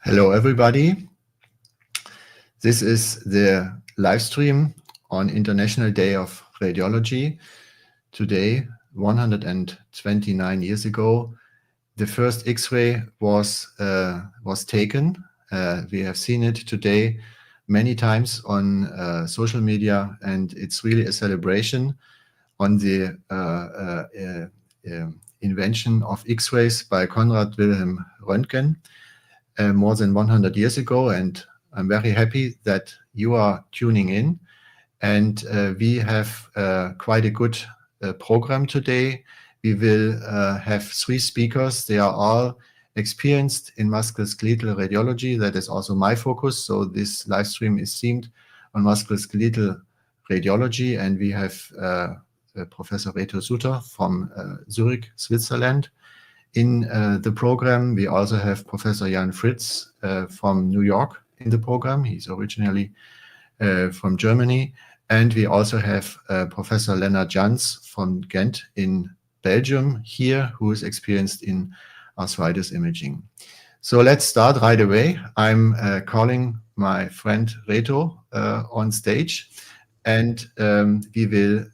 Hello, everybody. This is the live stream on International Day of Radiology. Today, 129 years ago, the first X-ray was taken. We have seen it today many times on social media, and it's really a celebration on the invention of X-rays by Konrad Wilhelm Röntgen. More than 100 years ago, and I'm very happy that you are tuning in. And we have quite a good program today. We will have 3 speakers. They are all experienced in musculoskeletal radiology. That is also my focus. So this live stream is themed on musculoskeletal radiology. And we have Professor Reto Sutter from Zurich, Switzerland. In the program, we also have Professor Jan Fritz from New York in the program. He's originally from Germany. And we also have Professor Lennart Jans from Ghent in Belgium here, who is experienced in arthritis imaging. So let's start right away. I'm calling my friend Reto on stage, and we will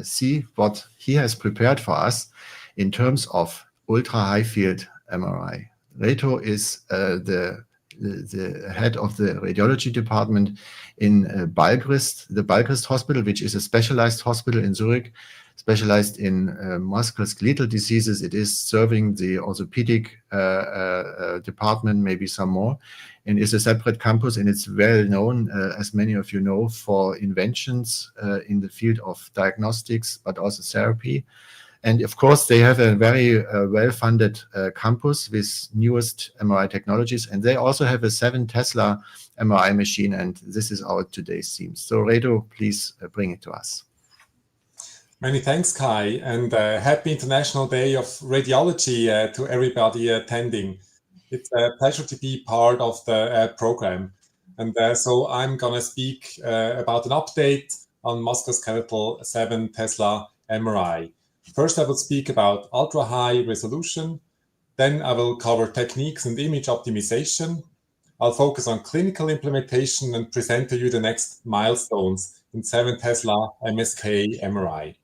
see what he has prepared for us in terms of ultra-high field MRI. Reto is the head of the radiology department in Balgrist, the Balgrist Hospital, which is a specialized hospital in Zurich, specialized in musculoskeletal diseases. It is serving the orthopedic department, maybe some more, and is a separate campus, and it's well known, as many of you know, for inventions in the field of diagnostics, but also therapy. And of course, they have a very well-funded campus with newest MRI technologies. And they also have a 7 Tesla MRI machine. And this is our today's theme. So Reto, please bring it to us. Many thanks, Kai. And happy International Day of Radiology to everybody attending. It's a pleasure to be part of the program. And so I'm going to speak about an update on musculoskeletal 7 Tesla MRI. First, I will speak about ultra-high resolution. Then I will cover techniques and image optimization. I'll focus on clinical implementation and present to you the next milestones in 7 Tesla MSK MRI.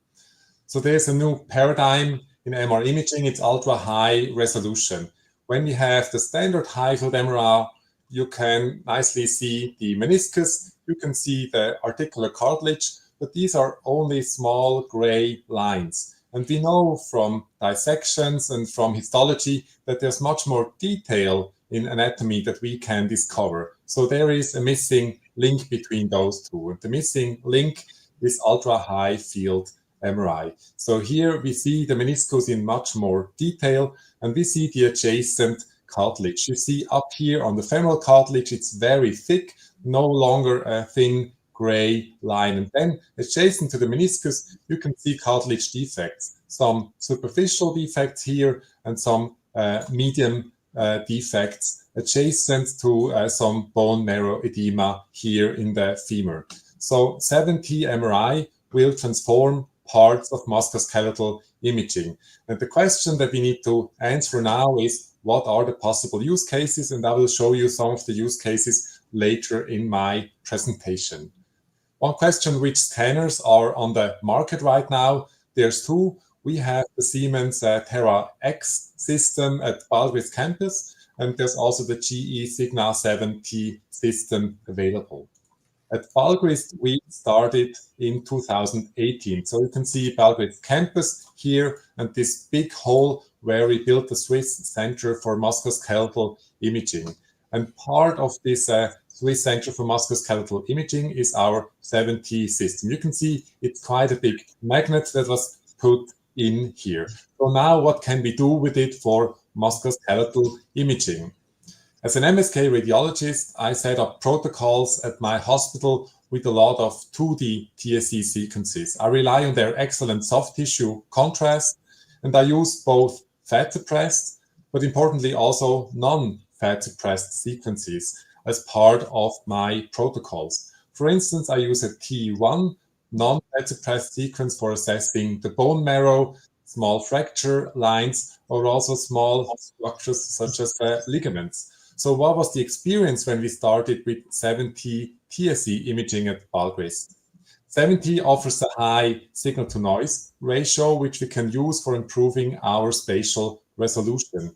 So there's a new paradigm in MR imaging. It's ultra-high resolution. When we have the standard high-field MRI, you can nicely see the meniscus. You can see the articular cartilage, but these are only small gray lines. And we know from dissections and from histology that there's much more detail in anatomy that we can discover. So there is a missing link between those two. And the missing link is ultra-high field MRI. So here we see the meniscus in much more detail, and we see the adjacent cartilage. You see up here on the femoral cartilage, it's very thick, no longer a thin gray line. And then adjacent to the meniscus, you can see cartilage defects, some superficial defects here and some medium defects adjacent to some bone marrow edema here in the femur. So 7T MRI will transform parts of musculoskeletal imaging. And the question that we need to answer now is, what are the possible use cases? And I will show you some of the use cases later in my presentation. One question, which scanners are on the market right now? There's 2. We have the Siemens Terra X system at Balgrist campus, and there's also the GE Signa 7T system available. At Balgrist, we started in 2018. So you can see Balgrist campus here and this big hall where we built the Swiss Center for Musculoskeletal Imaging. And part of this Swiss Center for Musculoskeletal Imaging is our 7T system. You can see it's quite a big magnet that was put in here. So now what can we do with it for musculoskeletal imaging? As an MSK radiologist, I set up protocols at my hospital with a lot of 2D TSE sequences. I rely on their excellent soft tissue contrast, and I use both fat-suppressed, but importantly also non-fat-suppressed sequences as part of my protocols. For instance, I use a T1 non-fat-suppressed sequence for assessing the bone marrow, small fracture lines, or also small structures such as ligaments. So what was the experience when we started with 7T TSE imaging at Balgris? 7T offers a high signal-to-noise ratio, which we can use for improving our spatial resolution.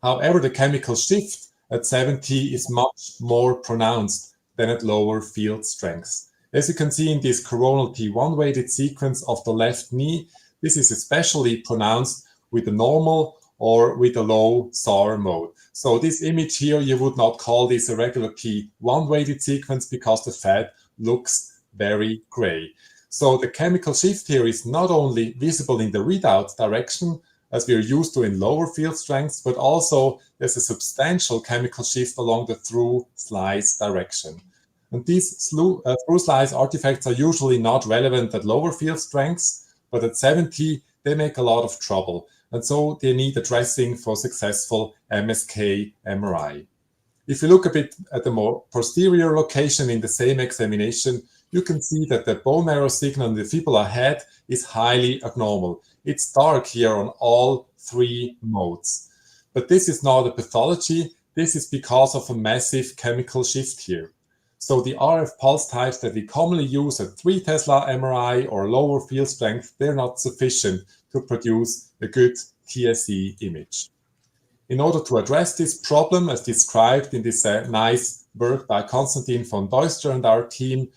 However, the chemical shift at 7T is much more pronounced than at lower field strengths. As you can see in this coronal T1 weighted sequence of the left knee, this is especially pronounced with a normal or with a low SAR mode. So this image here, you would not call this a regular T1 weighted sequence because the fat looks very gray. So the chemical shift here is not only visible in the readout direction, as we are used to in lower field strengths, but also there's a substantial chemical shift along the through slice direction. And these through slice artifacts are usually not relevant at lower field strengths, but at 7T, they make a lot of trouble. And so they need addressing for successful MSK MRI. If you look a bit at the more posterior location in the same examination, you can see that the bone marrow signal in the fibula head is highly abnormal. It's dark here on all three modes. But this is not a pathology. This is because of a massive chemical shift here. So the RF pulse types that we commonly use at 3 Tesla MRI or lower field strength, they're not sufficient to produce a good TSE image. In order to address this problem, as described in this nice work by Konstantin von Deuster and our team,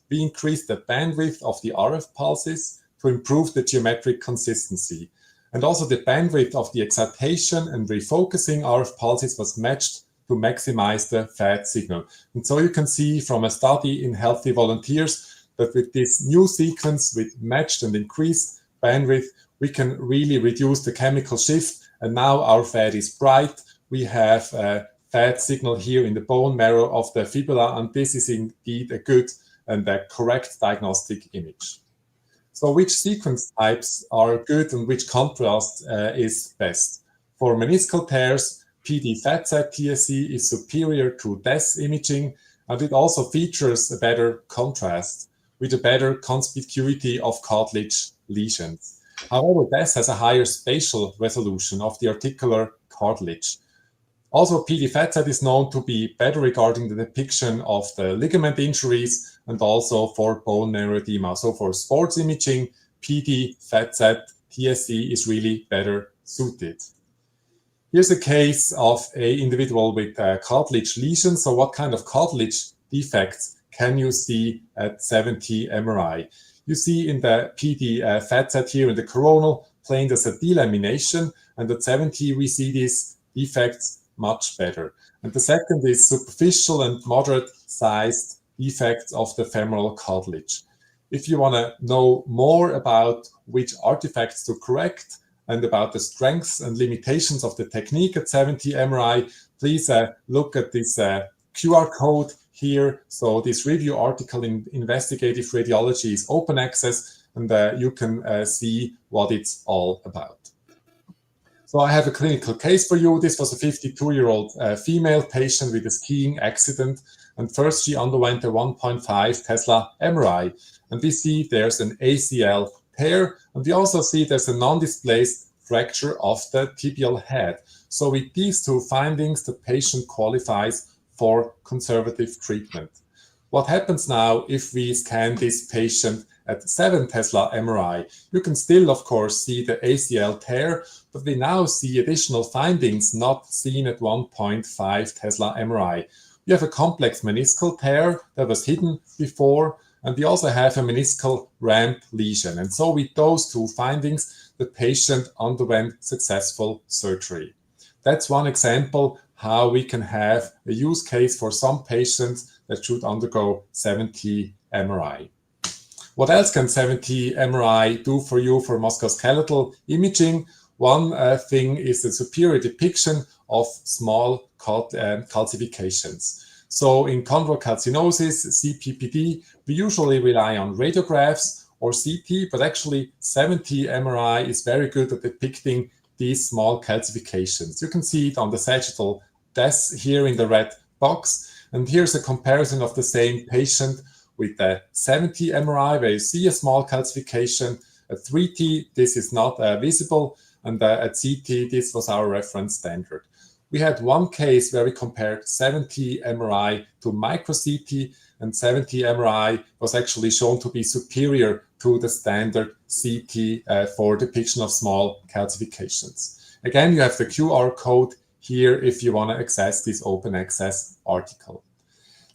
we increased the bandwidth of the RF pulses to improve the geometric consistency. And also the bandwidth of the excitation and refocusing RF pulses was matched to maximize the fat signal. And so you can see from a study in healthy volunteers that with this new sequence with matched and increased bandwidth, we can really reduce the chemical shift. And now our fat is bright. We have a fat signal here in the bone marrow of the fibula, and this is indeed a good and a correct diagnostic image. So which sequence types are good and which contrast is best? For meniscal tears, PD FATSAT TSE is superior to DES imaging, and it also features a better contrast with a better conspicuity of cartilage lesions. However, DES has a higher spatial resolution of the articular cartilage. Also, PD FATSAT is known to be better regarding the depiction of the ligament injuries and also for bone marrow edema. So for sports imaging, PD FATSAT TSE is really better suited. Here's a case of an individual with cartilage lesions. So what kind of cartilage defects can you see at 7T MRI? You see in the PD FATSAT here in the coronal plane, there's a delamination, and at 7T we see these defects much better. And the second is superficial and moderate sized defects of the femoral cartilage. If you want to know more about which artifacts to correct and about the strengths and limitations of the technique at 7T MRI, please look at this QR code here. So this review article in Investigative Radiology is open access, and you can see what it's all about. So I have a clinical case for you. This was a 52-year-old female patient with a skiing accident. And first she underwent a 1.5 Tesla MRI. And we see there's an ACL tear. And we also see there's a non-displaced fracture of the tibial head. So with these two findings, the patient qualifies for conservative treatment. What happens now if we scan this patient at 7 Tesla MRI? You can still, of course, see the ACL tear, but we now see additional findings not seen at 1.5 Tesla MRI. We have a complex meniscal tear that was hidden before, and we also have a meniscal ramp lesion. And so with those two findings, the patient underwent successful surgery. That's one example how we can have a use case for some patients that should undergo 7T MRI. What else can 7T MRI do for you for musculoskeletal imaging? One thing is the superior depiction of small calcifications. So in chondrocalcinosis, CPPD, we usually rely on radiographs or CT, but actually 7T MRI is very good at depicting these small calcifications. You can see it on the sagittal disc here in the red box. And here's a comparison of the same patient with the 7T MRI, where you see a small calcification. At 3T, this is not visible. And at CT, this was our reference standard. we had one case where we compared 70 MRI to micro CT, and 70 MRI was actually shown to be superior to the standard CT for depiction of small calcifications. Again, you have the QR code here if you want to access this open access article.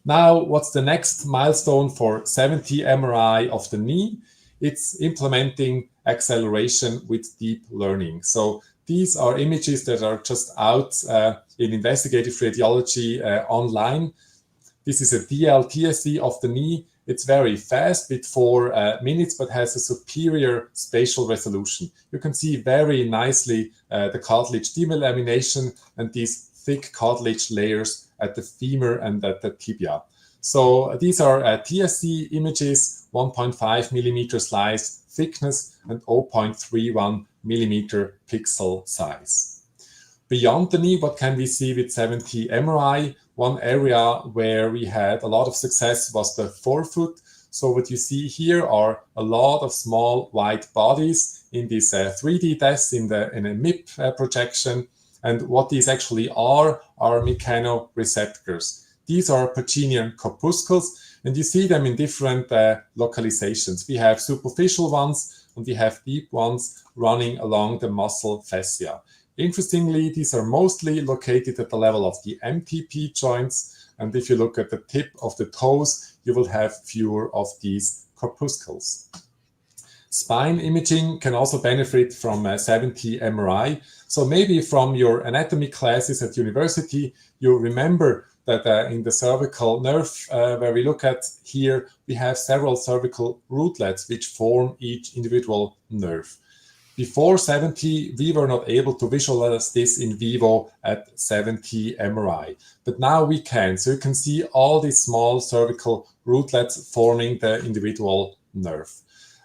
Now, what's the next milestone for 70 MRI of the knee? It's implementing acceleration with deep learning. So these are images that are just out in investigative radiology online. This is a DL-TSC of the knee. It's very fast with 4 minutes, but has a superior spatial resolution. You can see very nicely the cartilage delamination and these thick cartilage layers at the femur and at the tibia. So these are TSC images, 1.5 millimeter slice thickness and 0.31 millimeter pixel size. Beyond the knee, what can we see with 70 MRI? One area where we had a lot of success was the forefoot. So what you see here are a lot of small white bodies in this 3D test in a MIP projection. And what these actually are mechanoreceptors. These are Pacinian corpuscles, and you see them in different localizations. We have superficial ones, and we have deep ones running along the muscle fascia. Interestingly, these are mostly located at the level of the MTP joints, and if you look at the tip of the toes, you will have fewer of these corpuscles. Spine imaging can also benefit from 70 MRI. So maybe from your anatomy classes at university, you remember that in the cervical nerve, where we look at here, we have several cervical rootlets which form each individual nerve. Before 70, we were not able to visualize this in vivo at 70 MRI, but now we can. So you can see all these small cervical rootlets forming the individual nerve.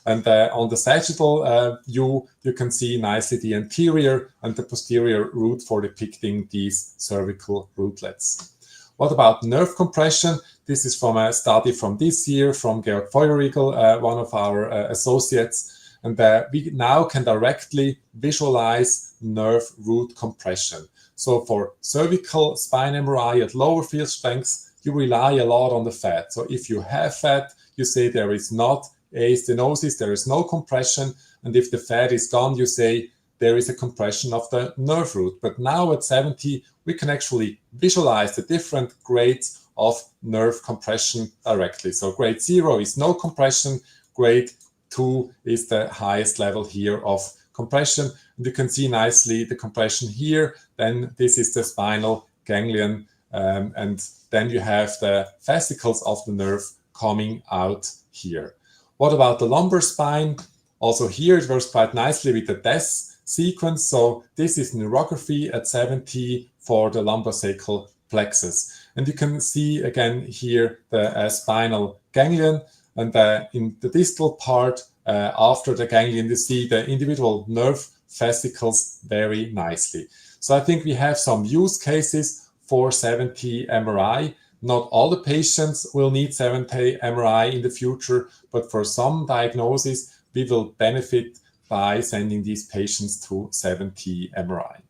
And on the sagittal view, you can see nicely the anterior and the posterior root for depicting these cervical rootlets. What about nerve compression? This is from a study from this year from Georg Feuerriegel, one of our associates. And we now can directly visualize nerve root compression. So for cervical spine MRI at lower field strengths, you rely a lot on the fat. So if you have fat, you say there is not a stenosis, there is no compression. And if the fat is gone, you say there is a compression of the nerve root. But now at 70, we can actually visualize the different grades of nerve compression directly. So grade 0 is no compression, grade 2 is the highest level here of compression. And you can see nicely the compression here. Then this is the spinal ganglion. And then you have the fascicles of the nerve coming out here. What about the lumbar spine? Also here it works quite nicely with the DES sequence. So this is neurography at 70 for the lumbosacral plexus. And you can see again here the spinal ganglion. And in the distal part, after the ganglion, you see the individual nerve fascicles very nicely. So I think we have some use cases for 70 MRI. Not all the patients will need 70 MRI in the future, but for some diagnosis, we will benefit by sending these patients to 70 MRI.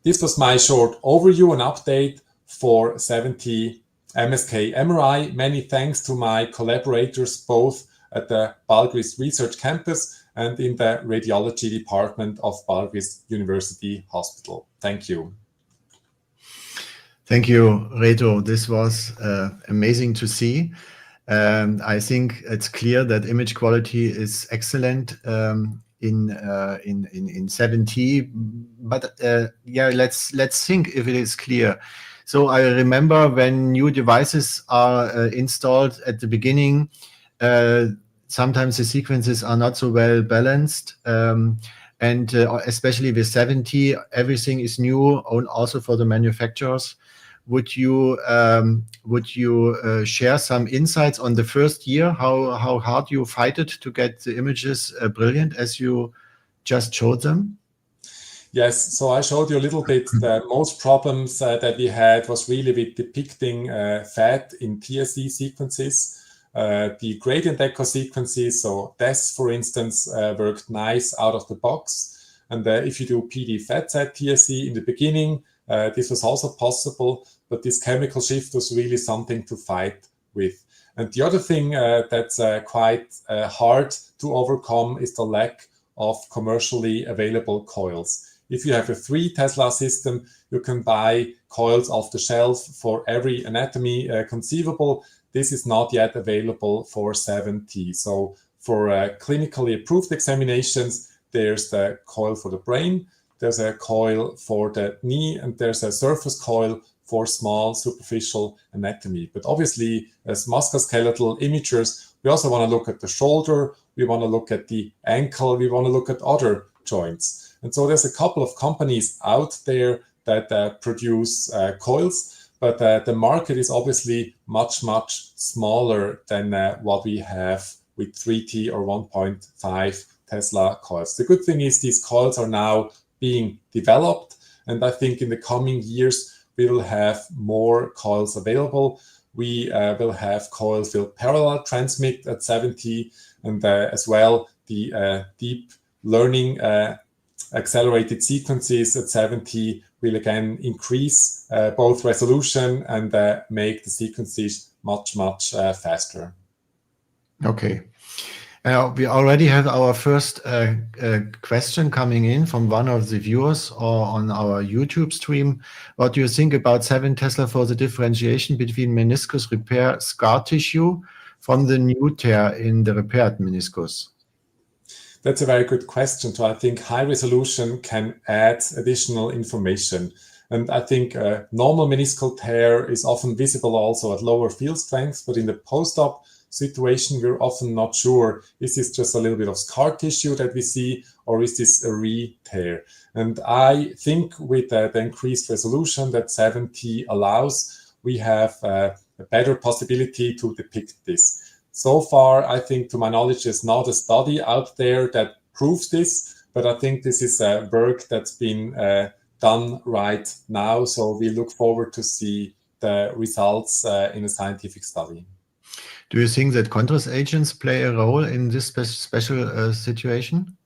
This was my short overview and update for 70 MSK MRI. Many thanks to my collaborators, both at the Balgris Research Campus and in the Radiology Department of Balgris University Hospital. Thank you. Thank you, Reto. This was amazing to see. I think it's clear that image quality is excellent in 70. But yeah, let's think if it is clear. So I remember when new devices are installed at the beginning, sometimes the sequences are not so well balanced. And especially with 70, everything is new, and also for the manufacturers. Would you share some insights on the first year, how hard you fight it to get the images brilliant as you just showed them? Yes, so I showed you a little bit. The most problems that we had was really with depicting fat in TSE sequences. The gradient echo sequences, so DES, for instance, worked nice out of the box. And if you do PD fat-set TSE in the beginning, this was also possible, but this chemical shift was really something to fight with. And the other thing that's quite hard to overcome is the lack of commercially available coils. If you have a 3 Tesla system, you can buy coils off the shelf for every anatomy conceivable. This is not yet available for 7T. So for clinically approved examinations, there's the coil for the brain, there's a coil for the knee, and there's a surface coil for small superficial anatomy. But obviously, as musculoskeletal imagers, we also want to look at the shoulder, we want to look at the ankle, we want to look at other joints. And so there's a couple of companies out there that produce coils, but the market is obviously much, much smaller than what we have with 3T or 1.5 Tesla coils. The good thing is these coils are now being developed, and I think in the coming years, we will have more coils available. We will have coils will parallel transmit at 7T, and as well the deep learning accelerated sequences at 7T will again increase both resolution and make the sequences much, much faster. Okay. We already have our first question coming in from one of the viewers or on our YouTube stream. What do you think about 7 Tesla for the differentiation between meniscus repair scar tissue from the new tear in the repaired meniscus? That's a very good question. So I think high resolution can add additional information. And I think normal meniscal tear is often visible also at lower field strength, but in the post-op situation, we're often not sure, is this just a little bit of scar tissue that we see, or is this a re-tear? And I think with the increased resolution that 7T allows, we have a better possibility to depict this. So far, I think, to my knowledge, there's not a study out there that proves this, but I think this is work that's been done right now. So we look forward to see the results in a scientific study. Do you think that contrast agents play a role in this special situation?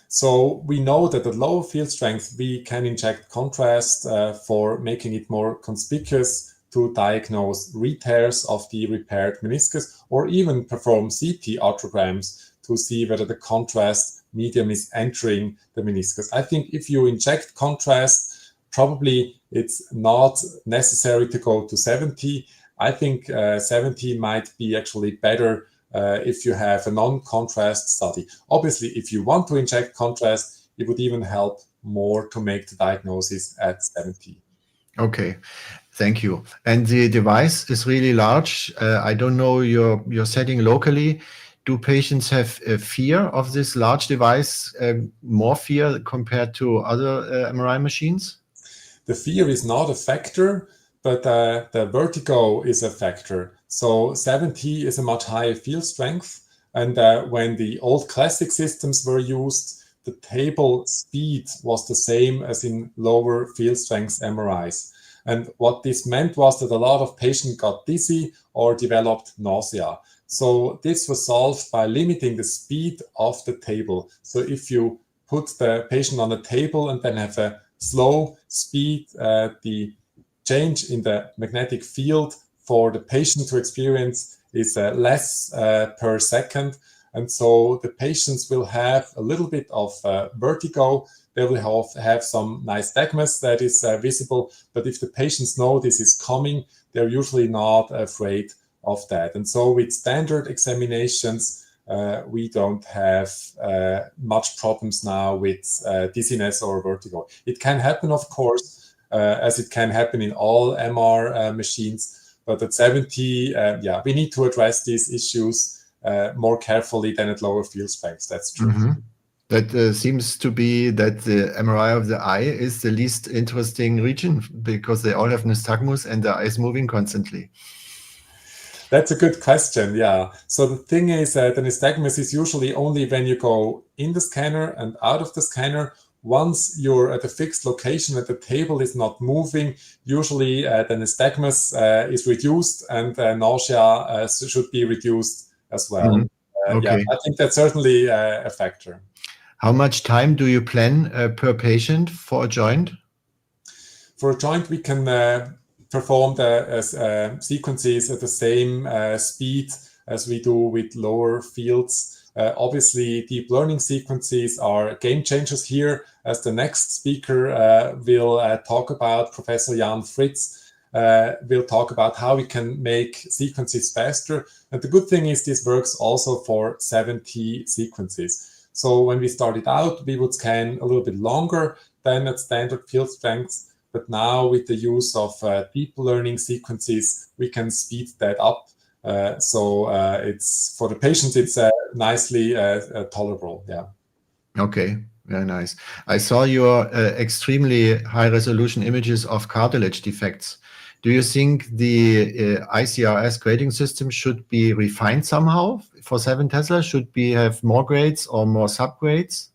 So we know that at lower field strength, we can inject contrast for making it more conspicuous to diagnose re-tears of the repaired meniscus, or even perform CT arthrograms to see whether the contrast medium is entering the meniscus. I think if you inject contrast, probably it's not necessary to go to 7T. I think 7T might be actually better if you have a non-contrast study. Obviously, if you want to inject contrast, it would even help more to make the diagnosis at 7T. Okay, thank you. And the device is really large. I don't know your setting locally. Do patients have a fear of this large device, more fear compared to other MRI machines? The fear is not a factor, but the vertigo is a factor. So 7T is a much higher field strength. And when the old classic systems were used, the table speed was the same as in lower field strength MRIs. And what this meant was that a lot of patients got dizzy or developed nausea. So this was solved by limiting the speed of the table. So if you put the patient on the table and then have a slow speed, the change in the magnetic field for the patient to experience is less per second. And so the patients will have a little bit of vertigo. They will have some nystagmus that is visible. But if the patients know this is coming, they're usually not afraid of that. And so with standard examinations, we don't have much problems now with dizziness or vertigo. It can happen, of course, as it can happen in all MR machines. But at 7T, we need to address these issues more carefully than at lower field strengths. That's true. Mm-hmm. That seems to be that the MRI of the eye is the least interesting region because they all have nystagmus and the eye is moving constantly. That's a good question, yeah. So the thing is, the nystagmus is usually only when you go in the scanner and out of the scanner. Once you're at a fixed location and the table is not moving, usually the nystagmus is reduced and nausea should be reduced as well. Mm-hmm. Okay. I think that's certainly a factor. How much time do you plan per patient for a joint? For a joint, we can perform the sequences at the same speed as we do with lower fields. Obviously, deep learning sequences are game changers here, as the next speaker will talk about. Professor Jan Fritz will talk about how we can make sequences faster. And the good thing is this works also for 7T sequences. So when we started out, we would scan a little bit longer than at standard field strengths. But now with the use of deep learning sequences, we can speed that up. So it's for the patient, it's nicely tolerable. Yeah. Okay, very nice. I saw your extremely high resolution images of cartilage defects. Do you think the ICRS grading system should be refined somehow for 7 Tesla? Should we have more grades or more subgrades?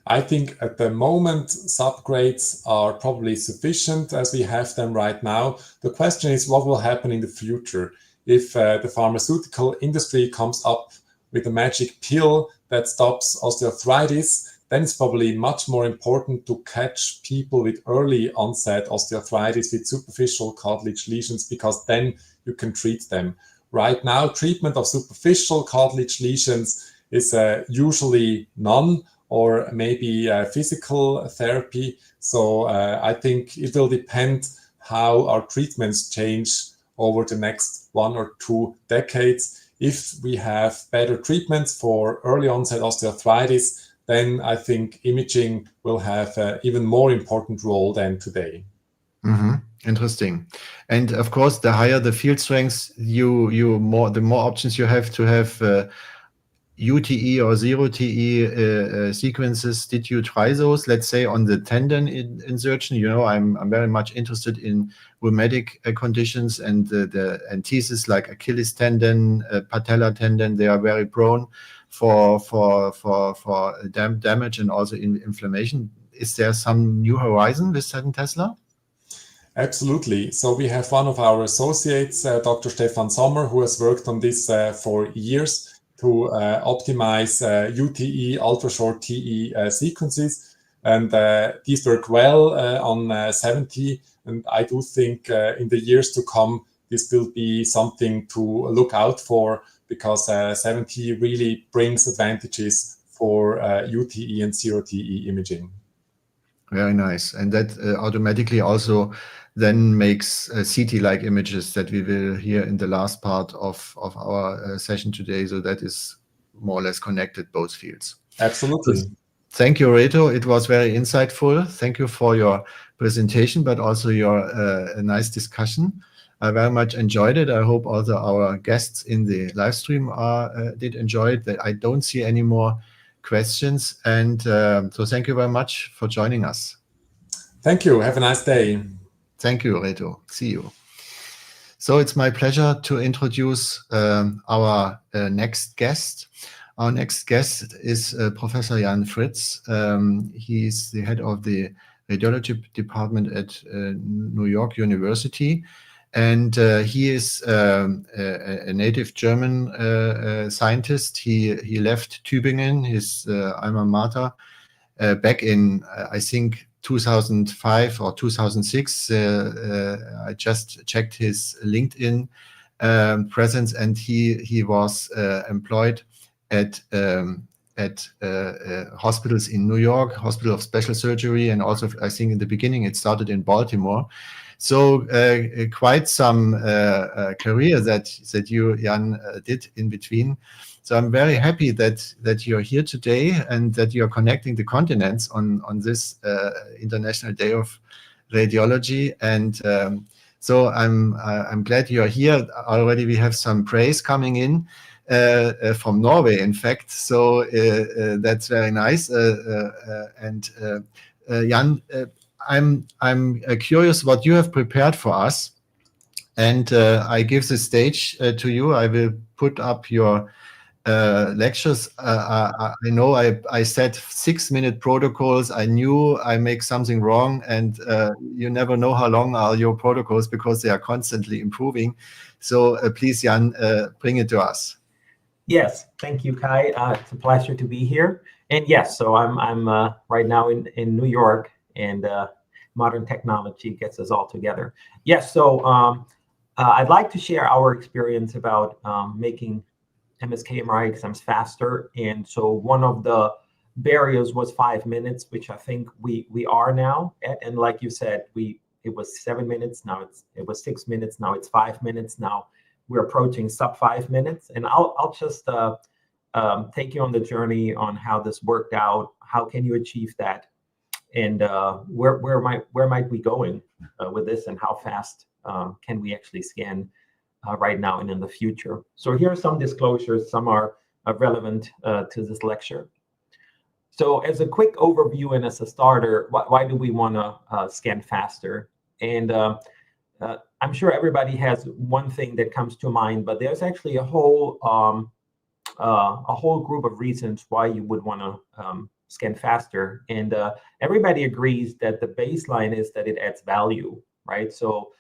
I think at the moment, subgrades are probably sufficient as we have them right now. The question is what will happen in the future if the pharmaceutical industry comes up with a magic pill that stops osteoarthritis. Then it's probably much more important to catch people with early onset osteoarthritis with superficial cartilage lesions, because then you can treat them. Right now, treatment of superficial cartilage lesions is usually none, or maybe physical therapy. So I think it will depend how our treatments change over the next 1 or 2 decades. If we have better treatments for early onset osteoarthritis, then I think imaging will have an even more important role than today. Mm-hmm. Interesting. And of course, the higher the field strength, the more options you have to have UTE or 0TE sequences. Did you try those? Let's say on the tendon insertion. You know, I'm very much interested in rheumatic conditions and the entheses like Achilles tendon, patella tendon. They are very prone for damage and also inflammation. Is there some new horizon with 7 Tesla? Absolutely. So we have one of our associates, Dr. Stefan Sommer, who has worked on this for years to optimize UTE, ultra-short TE sequences. And these work well on 70. And I do think in the years to come, this will be something to look out for, because 70 really brings advantages for UTE and 0TE imaging. Very nice. And that automatically also then makes CT-like images that we will hear in the last part of our session today. So that is more or less connected, both fields. Absolutely. So thank you, Reto. It was very insightful. Thank you for your presentation, but also your nice discussion. I very much enjoyed it. I hope also our guests in the live stream did enjoy it. I don't see any more questions. And so thank you very much for joining us. Thank you. Have a nice day. Thank you, Reto. See you. So it's my pleasure to introduce our next guest. Our next guest is Professor Jan Fritz. He's the head of the radiology department at New York University. And he is a native German scientist. He left Tübingen, his alma mater, back in, I think, 2005 or 2006. I just checked his LinkedIn presence, and he was employed at hospitals in New York, Hospital of Special Surgery, and also I think in the beginning it started in Baltimore. So quite some career that you, Jan, did in between. So I'm very happy that you're here today and that you're connecting the continents on this International Day of Radiology. And so I'm glad you're here. Already we have some praise coming in from Norway, in fact. So that's very nice. And Jan, I'm curious what you have prepared for us. And I give the stage to you. I will put up your lectures. I know I set 6-minute protocols. I knew I make something wrong, and you never know how long are your protocols because they are constantly improving. So please, Jan, bring it to us. Yes, thank you, Kai. It's a pleasure to be here. And yes, so I'm right now in New York, and modern technology gets us all together. Yes, so I'd like to share our experience about making MSK MRI exams faster. And so one of the barriers was 5 minutes, which I think we are now at. And like you said, it was 7 minutes, now it was 6 minutes, now it's 5 minutes. Now we're approaching sub 5 minutes. And I'll just take you on the journey on how this worked out. How can you achieve that? And where might we going with this, and how fast can we actually scan right now and in the future? So here are some disclosures. Some are relevant to this lecture. So as a quick overview and as a starter, why do we want to scan faster? And I'm sure everybody has one thing that comes to mind, but there's actually a whole group of reasons why you would want to scan faster. And everybody agrees that the baseline is that it adds value, right? So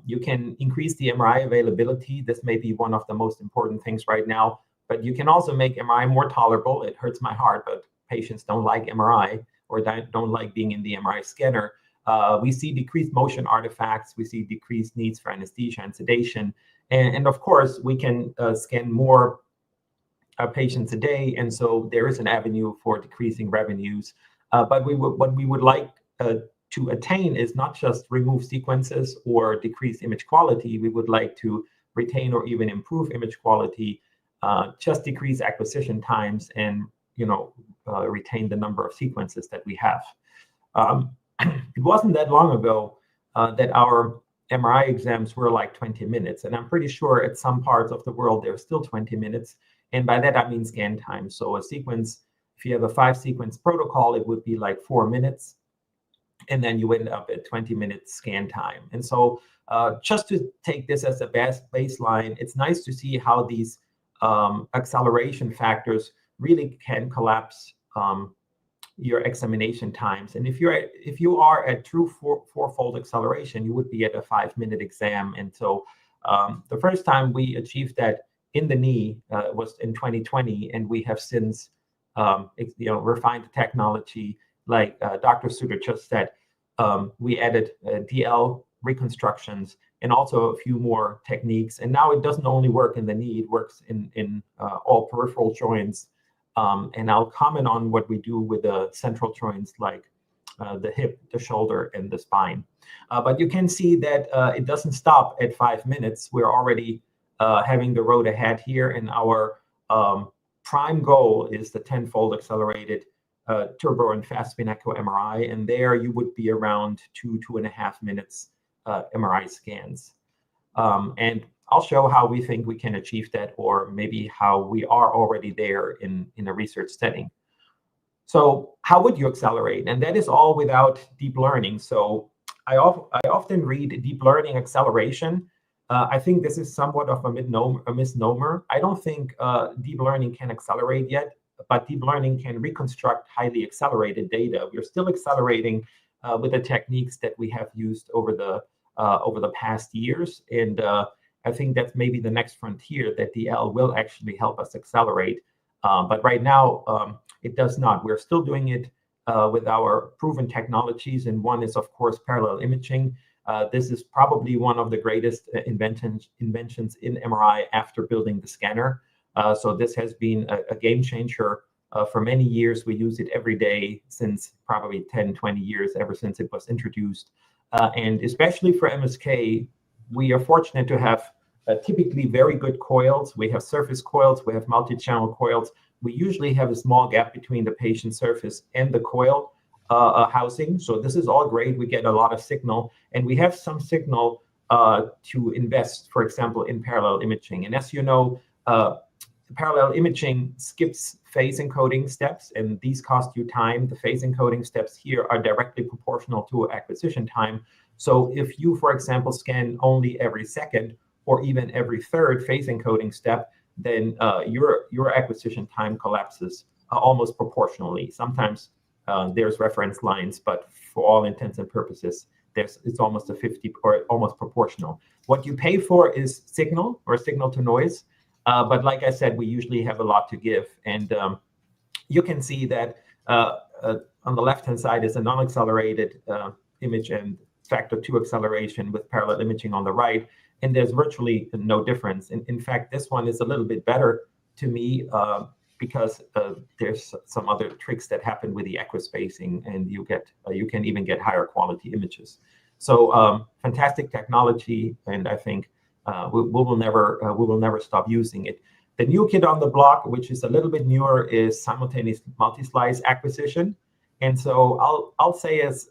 you can increase the MRI availability. This may be one of the most important things right now, but you can also make MRI more tolerable. It hurts my heart, but patients don't like MRI or don't like being in the MRI scanner. We see decreased motion artifacts. We see decreased needs for anesthesia and sedation. And of course, we can scan more patients a day. And so there is an avenue for decreasing revenues. But what we would like to attain is not just remove sequences or decrease image quality. We would like to retain or even improve image quality, just decrease acquisition times, and retain the number of sequences that we have. It wasn't that long ago that our MRI exams were like 20 minutes, and I'm pretty sure at some parts of the world they're still 20 minutes. And by that I mean scan time. So a sequence, if you have a 5-sequence protocol, it would be like 4 minutes, and then you end up at 20 minutes scan time. And so just to take this as a baseline, it's nice to see how these acceleration factors really can collapse your examination times. And if you are at true fourfold acceleration, you would be at a 5-minute exam. And so the first time we achieved that in the knee was in 2020, and we have since refined the technology. Like Dr. Sutter just said, we added DL reconstructions and also a few more techniques. And now it doesn't only work in the knee; it works in all peripheral joints. And I'll comment on what we do with the central joints, like the hip, the shoulder, and the spine. But you can see that it doesn't stop at 5 minutes. We're already having the road ahead here, and our prime goal is the 10-fold accelerated turbo and fast spin echo MRI, and there you would be around 2.5 minutes MRI scans. And I'll show how we think we can achieve that, or maybe how we are already there in a research setting. So how would you accelerate? And that is all without deep learning. So I often read deep learning acceleration. I think this is somewhat of a misnomer. I don't think deep learning can accelerate yet, but deep learning can reconstruct highly accelerated data. We're still accelerating with the techniques that we have used over the past years. And I think that's maybe the next frontier, that DL will actually help us accelerate. But right now, it does not. We're still doing it with our proven technologies. And one is, of course, parallel imaging. This is probably one of the greatest inventions in MRI after building the scanner. So this has been a game changer for many years. We use it every day since probably 10, 20 years, ever since it was introduced. And especially for MSK, we are fortunate to have typically very good coils. We have surface coils, we have multi-channel coils. We usually have a small gap between the patient surface and the coil housing. So this is all great. We get a lot of signal, and we have some signal to invest, for example, in parallel imaging. And as you know, parallel imaging skips phase encoding steps, and these cost you time. The phase encoding steps here are directly proportional to acquisition time. So if you, for example, scan only every second or even every third phase encoding step, then your acquisition time collapses almost proportionally. Sometimes there's reference lines, but for all intents and purposes, it's almost a 50 or almost proportional. What you pay for is signal or signal to noise. But like I said, we usually have a lot to give. And you can see that on the left-hand side is a non-accelerated image and factor 2 acceleration with parallel imaging on the right, and there's virtually no difference. In fact, this one is a little bit better to me because there's some other tricks that happen with the equispacing, and you can even get higher quality images. So fantastic technology, and I think we will never stop using it. The new kid on the block, which is a little bit newer, is simultaneous multi-slice acquisition. And so I'll say as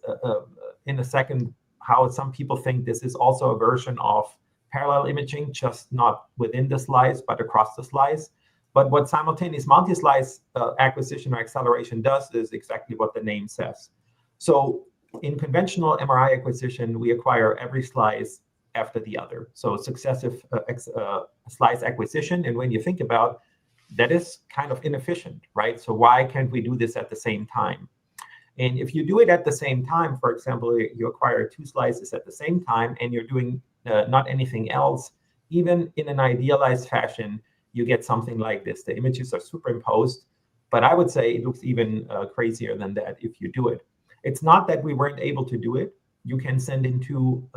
in a second how some people think this is also a version of parallel imaging, just not within the slice, but across the slice. But what simultaneous multi-slice acquisition or acceleration does is exactly what the name says. So in conventional MRI acquisition, we acquire every slice after the other. So successive slice acquisition. And when you think about that, is kind of inefficient, right? So why can't we do this at the same time? And if you do it at the same time, for example, you acquire 2 slices at the same time and you're doing not anything else, even in an idealized fashion, you get something like this. The images are superimposed, but I would say it looks even crazier than that if you do it. It's not that we weren't able to do it. You can send in 2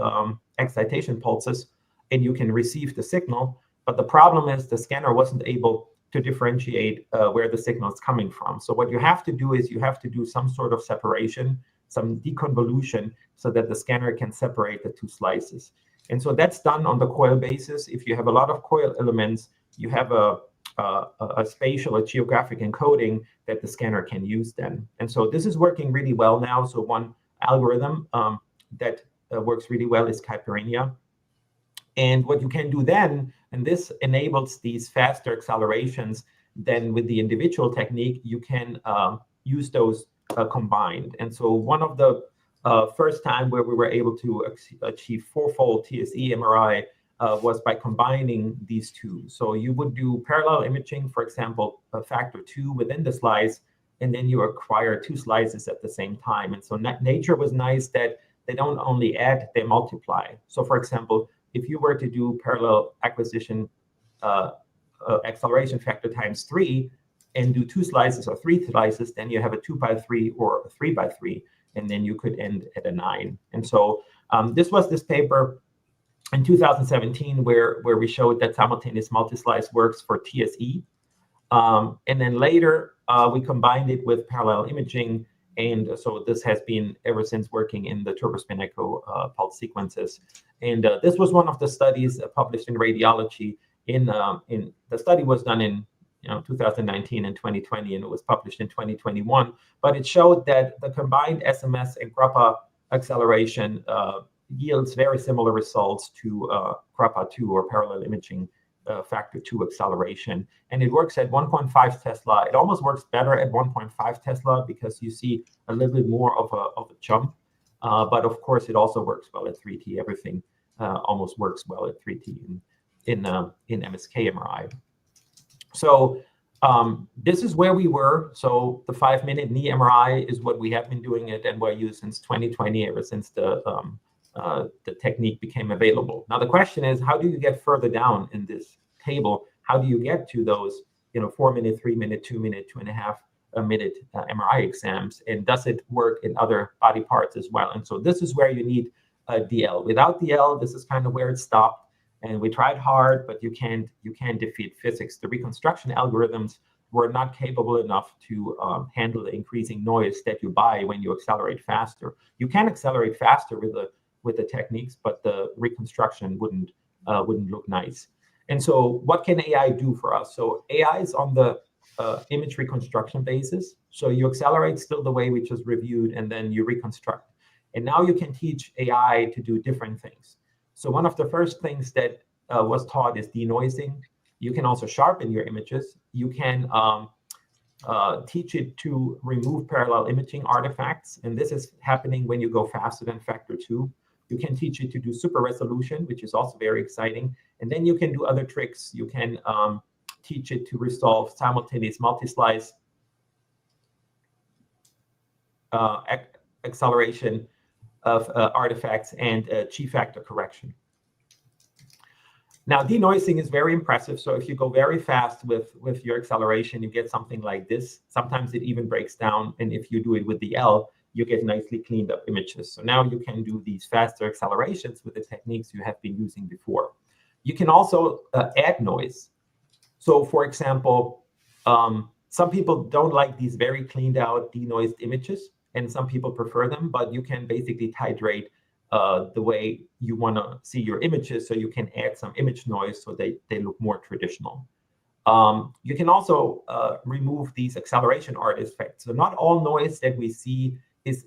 excitation pulses and you can receive the signal, but the problem is the scanner wasn't able to differentiate where the signal is coming from. So what you have to do is you have to do some sort of separation, some deconvolution, so that the scanner can separate the 2 slices. And so that's done on the coil basis. If you have a lot of coil elements, you have a spatial, a geographic encoding that the scanner can use then. And so this is working really well now. So one algorithm that works really well is Caipirinha. And what you can do then, and this enables these faster accelerations, then with the individual technique, you can use those combined. And so one of the first time where we were able to achieve 4-fold TSE MRI was by combining these 2. So you would do parallel imaging, for example, a factor 2 within the slice, and then you acquire 2 slices at the same time. And so nature was nice that they don't only add, they multiply. So for example, if you were to do parallel acquisition acceleration factor times 3 and do 2 slices or 3 slices, then you have a 2x3 or a 3x3, and then you could end at a 9. And so this was this paper in 2017 where we showed that simultaneous multi-slice works for TSE. And then later we combined it with parallel imaging. And so this has been ever since working in the turbospin echo pulse sequences. And this was one of the studies published in Radiology. The study was done in 2019 and 2020, and it was published in 2021. But it showed that the combined SMS and GRAPPA acceleration yields very similar results to GRAPPA2 or parallel imaging factor 2 acceleration. And it works at 1.5 Tesla. It almost works better at 1.5 Tesla because you see a little bit more of a jump. But of course, it also works well at 3T. Everything almost works well at 3T in MSK MRI. So this is where we were. So the 5-minute knee MRI is what we have been doing at NYU since 2020, ever since the technique became available. Now the question is, how do you get further down in this table? How do you get to those 4-minute, 3-minute, 2-minute, 2.5-minute MRI exams? And does it work in other body parts as well? And so this is where you need DL. Without DL, this is kind of where it stopped. And we tried hard, but you can't defeat physics. The reconstruction algorithms were not capable enough to handle the increasing noise that you buy when you accelerate faster. You can accelerate faster with the techniques, but the reconstruction wouldn't look nice. And so what can AI do for us? So AI is on the image reconstruction basis. So you accelerate still the way we just reviewed, and then you reconstruct. And now you can teach AI to do different things. So one of the first things that was taught is denoising. You can also sharpen your images. You can teach it to remove parallel imaging artifacts. And this is happening when you go faster than factor 2. You can teach it to do super resolution, which is also very exciting. And then you can do other tricks. You can teach it to resolve simultaneous multi-slice acceleration of artifacts and G-factor correction. Now, denoising is very impressive. So if you go very fast with your acceleration, you get something like this. Sometimes it even breaks down. And if you do it with the L, you get nicely cleaned up images. So now you can do these faster accelerations with the techniques you have been using before. You can also add noise. So for example, some people don't like these very cleaned out denoised images, and some people prefer them, but you can basically titrate the way you want to see your images, so you can add some image noise so they look more traditional. You can also remove these acceleration artifacts. So not all noise that we see is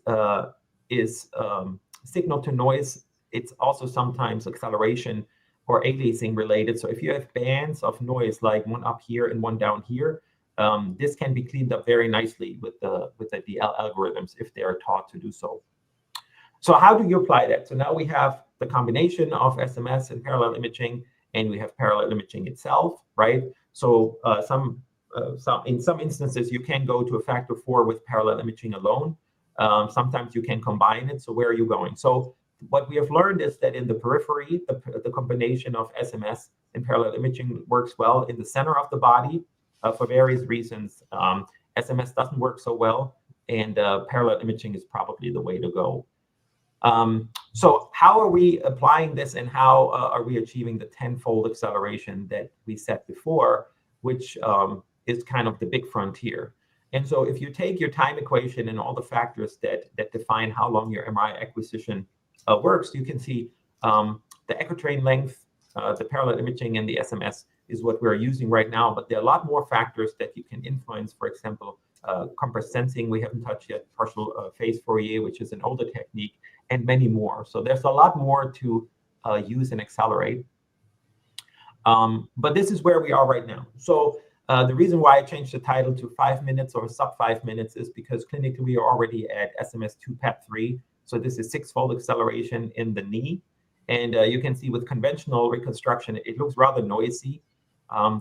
signal to noise. It's also sometimes acceleration or aliasing related. So if you have bands of noise, like one up here and one down here, this can be cleaned up very nicely with the DL algorithms if they are taught to do so. So how do you apply that? So now we have the combination of SMS and parallel imaging, and we have parallel imaging itself, right? So in some instances, you can go to a factor 4 with parallel imaging alone. Sometimes you can combine it. So where are you going? So what we have learned is that in the periphery, the combination of SMS and parallel imaging works well. In the center of the body, for various reasons, SMS doesn't work so well, and parallel imaging is probably the way to go. So how are we applying this, and how are we achieving the 10-fold acceleration that we set before, which is kind of the big frontier? And so if you take your time equation and all the factors that define how long your MRI acquisition works, you can see the echo-train length, the parallel imaging, and the SMS is what we're using right now. But there are a lot more factors that you can influence. For example, compressed sensing, we haven't touched yet, partial phase Fourier, which is an older technique, and many more. So there's a lot more to use and accelerate. But this is where we are right now. So the reason why I changed the title to 5 minutes or sub 5 minutes is because clinically we are already at SMS2 PAT3. So this is 6-fold acceleration in the knee. And you can see with conventional reconstruction, it looks rather noisy.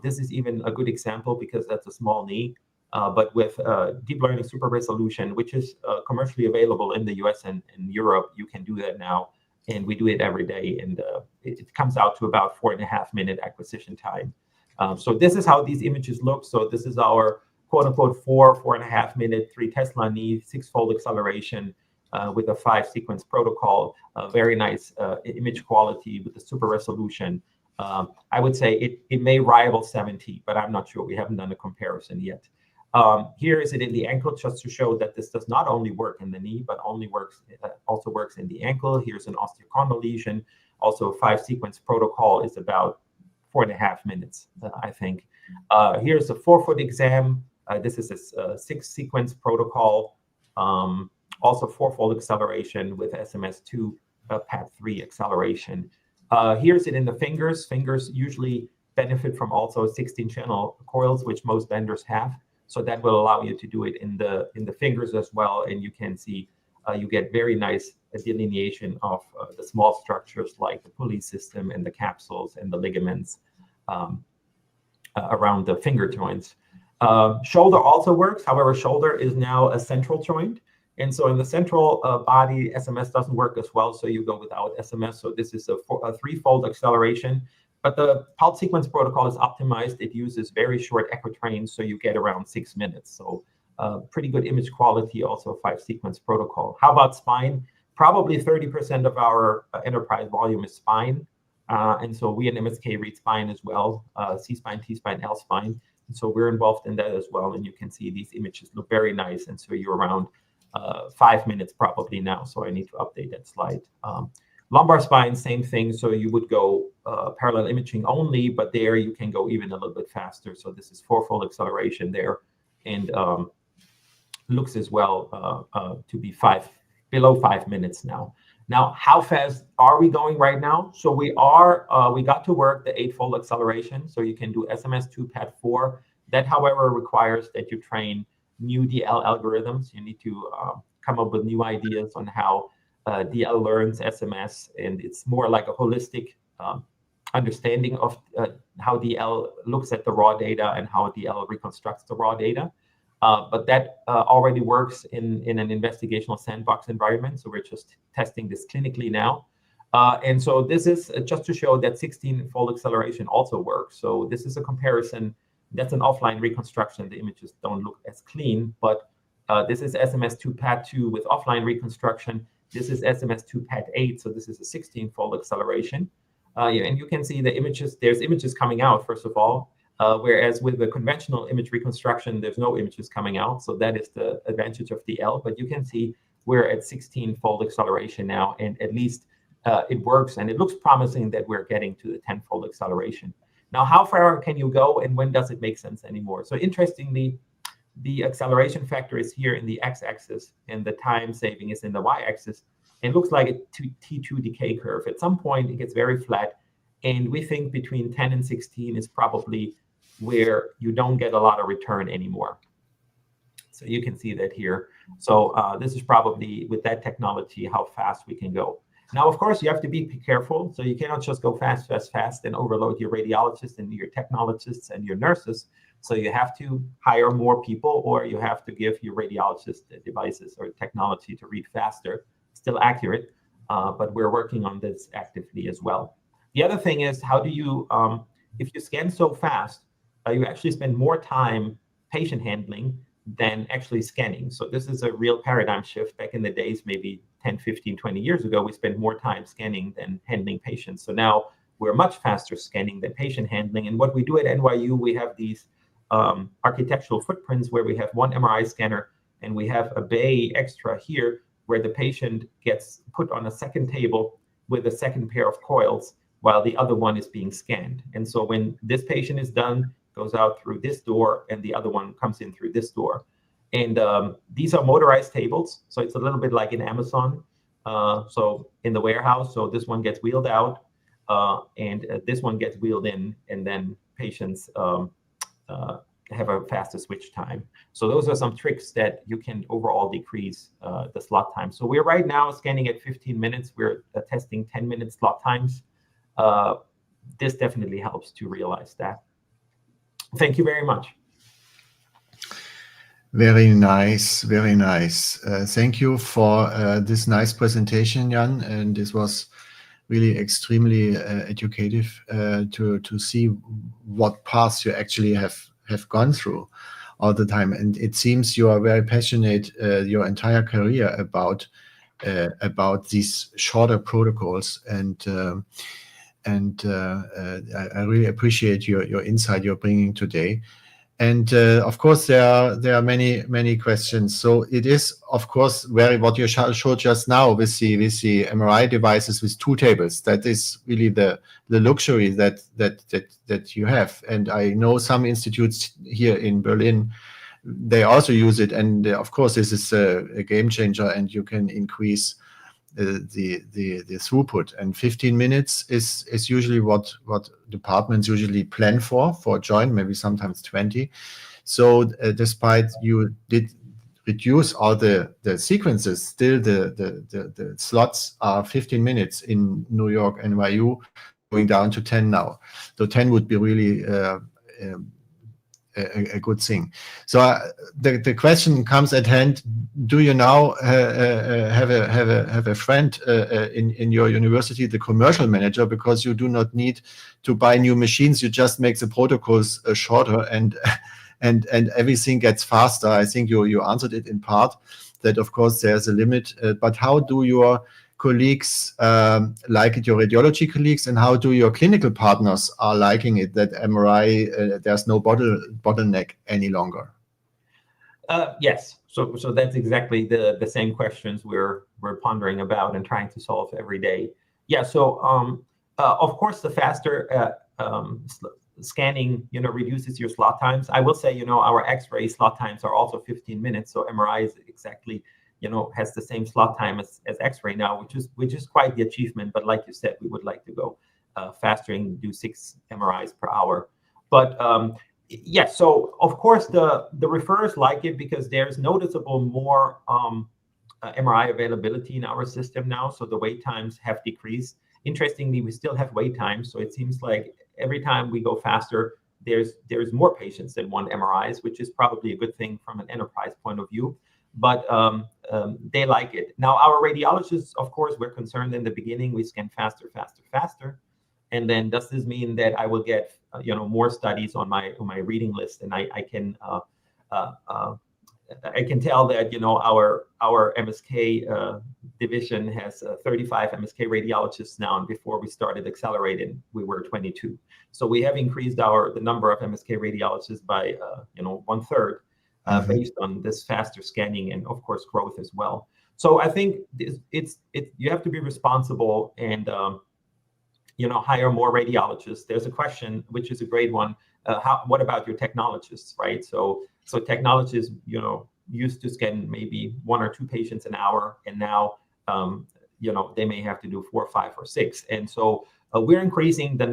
This is even a good example because that's a small knee. But with deep learning super resolution, which is commercially available in the US and in Europe, you can do that now. And we do it every day. And it comes out to about 4.5 minute acquisition time. So this is how these images look. So this is our quote unquote 4.5 minute 3 Tesla knee, 6-fold acceleration with a 5-sequence protocol. Very nice image quality with the super resolution. I would say it may rival 7T, but I'm not sure. We haven't done a comparison yet. Here is it in the ankle, just to show that this does not only work in the knee, but also works in the ankle. Here's an osteochondral lesion. Also, a 5-sequence protocol is about 4.5 minutes, I think. Here's a 4-foot exam. This is a 6-sequence protocol. Also 4-fold acceleration with SMS2 PAT3 acceleration. Here's it in the fingers. Fingers usually benefit from also 16-channel coils, which most vendors have. So that will allow you to do it in the fingers as well. And you can see you get very nice delineation of the small structures like the pulley system and the capsules and the ligaments around the finger joints. Shoulder also works. However, shoulder is now a central joint. And so in the central body, SMS doesn't work as well. So you go without SMS. So this is a 3-fold acceleration. But the pulse sequence protocol is optimized. It uses very short echo trains, so you get around 6 minutes. So pretty good image quality, also a 5-sequence protocol. How about spine? Probably 30% of our enterprise volume is spine. And so we at MSK read spine as well, C-spine, T-spine, L-spine. And so we're involved in that as well. And you can see these images look very nice. And so you're around 5 minutes probably now. So I need to update that slide. Lumbar spine, same thing. So you would go parallel imaging only, but there you can go even a little bit faster. So this is 4-fold acceleration there, and looks as well to be below 5 minutes now. Now, how fast are we going right now? So we got to work the 8-fold acceleration. So you can do SMS2 PAT4. That, however, requires that you train new DL algorithms. You need to come up with new ideas on how DL learns SMS, and it's more like a holistic understanding of how DL looks at the raw data and how DL reconstructs the raw data. But that already works in an investigational sandbox environment. So we're just testing this clinically now. And so this is just to show that 16-fold acceleration also works. So this is a comparison. That's an offline reconstruction. The images don't look as clean, but this is SMS2 PAT2 with offline reconstruction. This is SMS2 PAT8, so this is a 16-fold acceleration. And you can see the images, there's images coming out, first of all, whereas with the conventional image reconstruction, there's no images coming out. So that is the advantage of the L. But you can see we're at 16-fold acceleration now, and at least it works, and it looks promising that we're getting to the 10-fold acceleration. Now, how far can you go, and when does it make sense anymore? So interestingly, the acceleration factor is here in the x-axis, and the time saving is in the y-axis. It looks like a T2 decay curve. At some point, it gets very flat, and we think between 10 and 16 is probably where you don't get a lot of return anymore. So you can see that here. So this is probably, with that technology, how fast we can go. Now, of course, you have to be careful. So you cannot just go fast, fast, fast and overload your radiologists and your technologists and your nurses. So you have to hire more people, or you have to give your radiologists the devices or technology to read faster, still accurate, but we're working on this actively as well. The other thing is, how do you, if you scan so fast, you actually spend more time patient handling than actually scanning. So this is a real paradigm shift. Back in the days, maybe 10, 15, 20 years ago, we spent more time scanning than handling patients. So now we're much faster scanning than patient handling. And what we do at NYU, we have these architectural footprints where we have one MRI scanner, and we have a bay extra here where the patient gets put on a second table with a second pair of coils while the other one is being scanned. And so when this patient is done, goes out through this door, and the other one comes in through this door. And these are motorized tables. So it's a little bit like in Amazon. So in the warehouse, so this one gets wheeled out, and this one gets wheeled in, and then patients have a faster switch time. So those are some tricks that you can overall decrease the slot time. So we're right now scanning at 15 minutes. We're testing 10-minute slot times. This definitely helps to realize that. Thank you very much. Very nice, very nice. Thank you for this nice presentation, Jan. And this was really extremely educative to see what paths you actually have gone through all the time. And it seems you are very passionate your entire career about these shorter protocols. And I really appreciate your insight you're bringing today. And of course, there are many questions. So it is, of course, what you showed just now with the MRI devices with two tables. That is really the luxury that you have. And I know some institutes here in Berlin, they also use it. And of course, this is a game changer, and you can increase the throughput. And 15 minutes is usually what departments usually plan for a joint, maybe sometimes 20. So despite you did reduce all the sequences, still the slots are 15 minutes in New York, NYU, going down to 10 now. So 10 would be really a good thing. So the question comes at hand: do you now have a friend in your university, the commercial manager, because you do not need to buy new machines? You just make the protocols shorter, and everything gets faster. I think you answered it in part, that of course there's a limit. But how do your colleagues like it, your radiology colleagues, and how do your clinical partners are liking it, that MRI, there's no bottleneck any longer? Yes, so that's exactly the same questions we're pondering about and trying to solve every day. Yeah, so of course the faster scanning reduces your slot times. I will say our X-ray slot times are also 15 minutes, so MRI is exactly has the same slot time as X-ray now, which is quite the achievement. But like you said, we would like to go faster and do 6 MRIs per hour. But yes, so of course the referrers like it because there's noticeable more MRI availability in our system now. So the wait times have decreased. Interestingly, we still have wait times. So it seems like every time we go faster, there's more patients than one MRIs, which is probably a good thing from an enterprise point of view. but they like it. Now, our radiologists, of course, we're concerned in the beginning. We scan faster, faster, faster, and then does this mean that I will get more studies on my reading list, and I can tell that our MSK division has 35 MSK radiologists now, and before we started accelerating, we were 22. So we have increased the number of MSK radiologists by 1/3 based on this faster scanning and of course growth as well. So I think you have to be responsible and hire more radiologists. There's a question, which is a great one. What about your technologists, right? So technologists, used to scan maybe 1 or 2 patients an hour, and now, they may have to do 4, 5, or 6. And so we're increasing the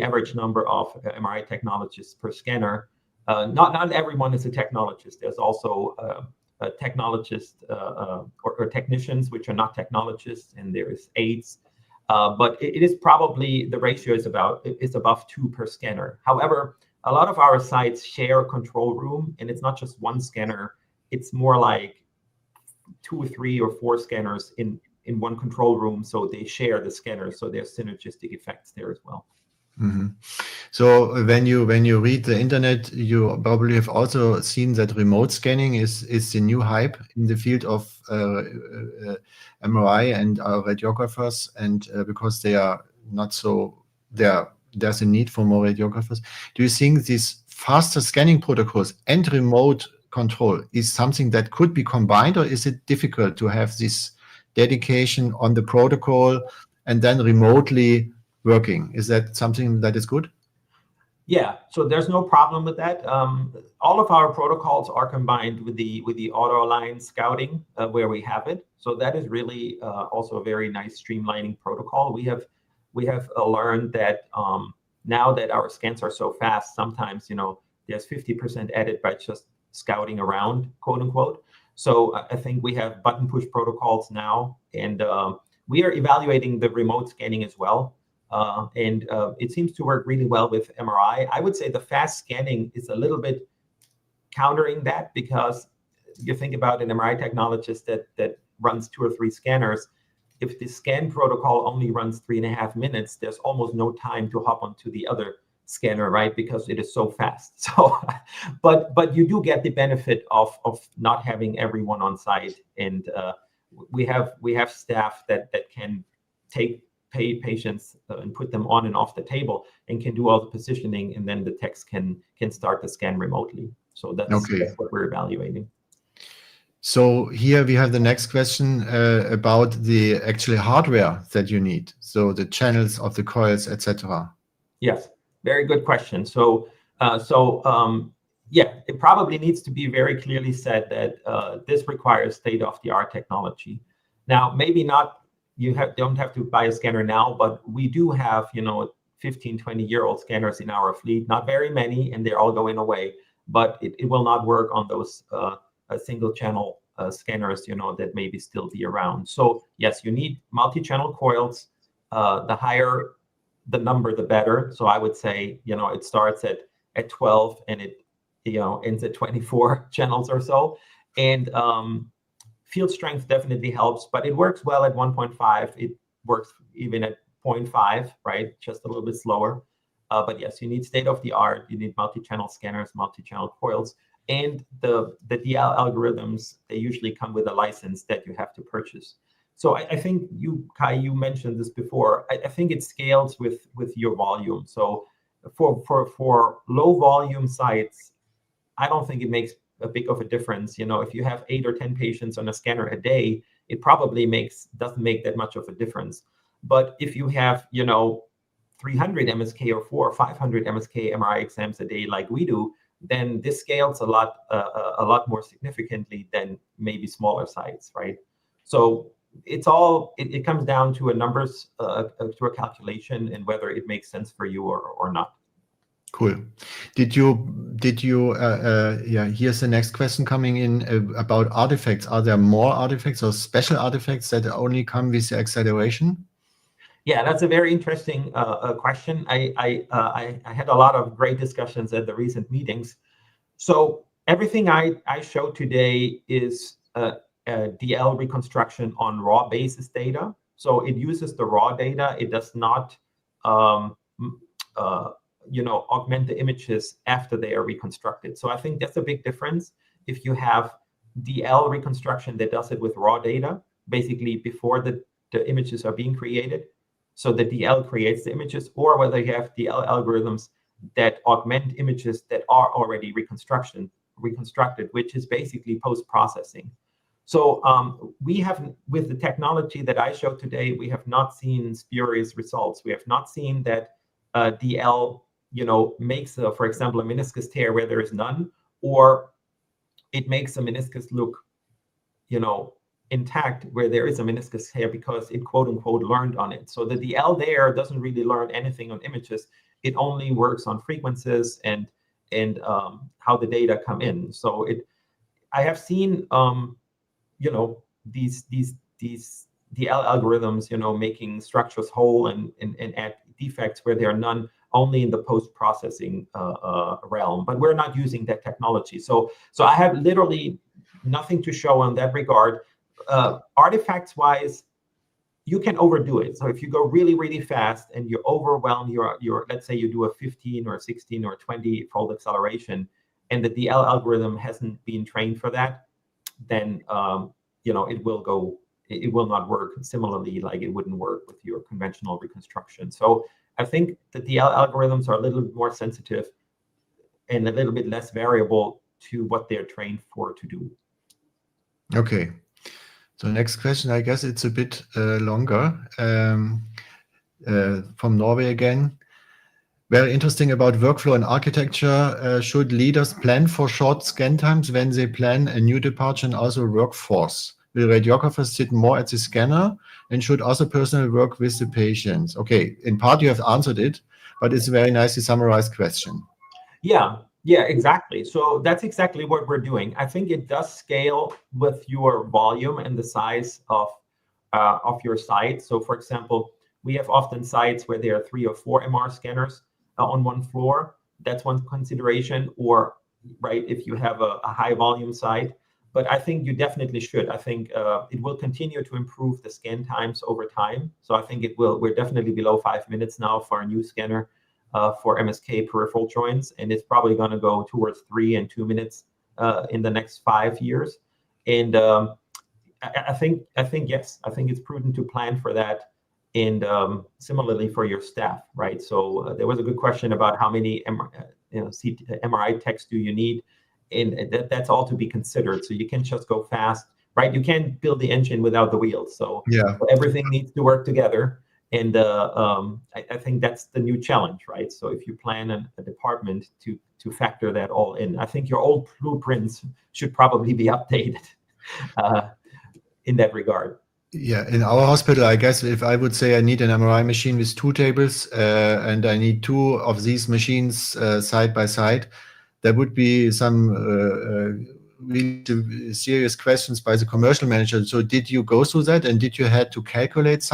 average number of MRI technologists per scanner. Not everyone is a technologist. There's also a technologist or technicians, which are not technologists, and there is aides. But it is probably, the ratio is above 2 per scanner. However, a lot of our sites share a control room, and it's not just one scanner. It's more like 2 or 3 or 4 scanners in one control room. So they share the scanners. So there's synergistic effects there as well. Mm-hmm. So when you read the internet, you probably have also seen that remote scanning is the new hype in the field of MRI and radiographers, and because they are not so there's a need for more radiographers. Do you think these faster scanning protocols and remote control is something that could be combined, or is it difficult to have this dedication on the protocol and then remotely working? Is that something that is good? Yeah, so there's no problem with that. All of our protocols are combined with the auto-align scouting where we have it. So that is really also a very nice streamlining protocol. We have learned that now that our scans are so fast, sometimes there's 50% added by just scouting around, quote unquote. So I think we have button push protocols now, and we are evaluating the remote scanning as well. And it seems to work really well with MRI. I would say the fast scanning is a little bit countering that, because you think about an MRI technologist that runs 2 or 3 scanners. If the scan protocol only runs 3.5 minutes, there's almost no time to hop onto the other scanner, right? Because it is so fast. So, but you do get the benefit of not having everyone on site, and we have staff that can take patients and put them on and off the table and can do all the positioning, and then the techs can start the scan remotely. So that's what we're evaluating. So here we have the next question about the actual hardware that you need. So the channels of the coils, etc. Yes, very good question. So yeah, it probably needs to be very clearly said that this requires state-of-the-art technology. Now, maybe not, don't have to buy a scanner now, but we do have 15, 20-year-old scanners in our fleet. Not very many, and they're all going away. But it will not work on those single-channel scanners, that maybe still be around. So yes, you need multi-channel coils. The higher the number, the better. So I would say, it starts at 12 and it ends at 24 channels or so. And field strength definitely helps, but it works well at 1.5. It works even at 0.5, right? Just a little bit slower. But yes, you need state-of-the-art. You need multi-channel scanners, multi-channel coils, and the DL algorithms. They usually come with a license that you have to purchase. So I think Kai, you mentioned this before. I think it scales with your volume. So for low volume sites, I don't think it makes a big of a difference. If you have 8 or 10 patients on a scanner a day, it probably doesn't make that much of a difference. But if you have 300 MSK or 400 or 500 MSK MRI exams a day like we do, then this scales a lot more significantly than maybe smaller sites, right? So it comes down to numbers, to a calculation, and whether it makes sense for you or not. Cool. Did you here's the next question coming in about artifacts. Are there more artifacts or special artifacts that only come with the acceleration? Yeah, that's a very interesting question. I had a lot of great discussions at the recent meetings. So everything I showed today is DL reconstruction on raw basis data. So it uses the raw data. It does not, augment the images after they are reconstructed. So I think that's a big difference. If you have DL reconstruction that does it with raw data, basically before the images are being created, so the DL creates the images, or whether you have DL algorithms that augment images that are already reconstructed, which is basically post-processing. So we have, with the technology that I showed today, we have not seen spurious results. We have not seen that DL, makes, for example, a meniscus tear where there is none, or it makes a meniscus look, intact where there is a meniscus tear because it quote unquote learned on it. So the DL there doesn't really learn anything on images. It only works on frequencies and how the data come in. So I have seen these DL algorithms, making structures whole and add defects where there are none, only in the post-processing realm. But we're not using that technology. So I have literally nothing to show in that regard. Artifacts-wise, you can overdo it. So if you go really, really fast and you overwhelm your let's say you do a 15 or 16 or 20-fold acceleration, and the DL algorithm hasn't been trained for that, then it will not work similarly like it wouldn't work with your conventional reconstruction. So I think the DL algorithms are a little bit more sensitive and a little bit less variable to what they're trained for to do. Okay. So next question, I guess it's a bit longer, from Norway again. Very interesting about workflow and architecture. Should leaders plan for short scan times when they plan a new departure and also workforce? Will radiographers sit more at the scanner, and should also personnel work with the patients? Okay, in part you have answered it, but it's a very nicely summarized question. Yeah, exactly. So that's exactly what we're doing. I think it does scale with your volume and the size of your site. So for example, we have often sites where there are 3 or 4 MR scanners on one floor. That's one consideration, or right, if you have a high volume site. But I think you definitely should. I think it will continue to improve the scan times over time. So I think we're definitely below 5 minutes now for a new scanner for MSK peripheral joints, and it's probably going to go towards 3 and 2 minutes in the next 5 years. And I think yes, I think it's prudent to plan for that, and similarly for your staff, right? So there was a good question about how many MRI techs do you need, and that's all to be considered. So you can just go fast, right? You can't build the engine without the wheels. So yeah, everything needs to work together. And I think that's the new challenge, right? So if you plan a department to factor that all in, I think your old blueprints should probably be updated in that regard. Yeah, in our hospital, I guess if I would say I need an MRI machine with 2 tables and I need 2 of these machines side by side, there would be some really serious questions by the commercial manager. So did you go through that, and did you have to calculate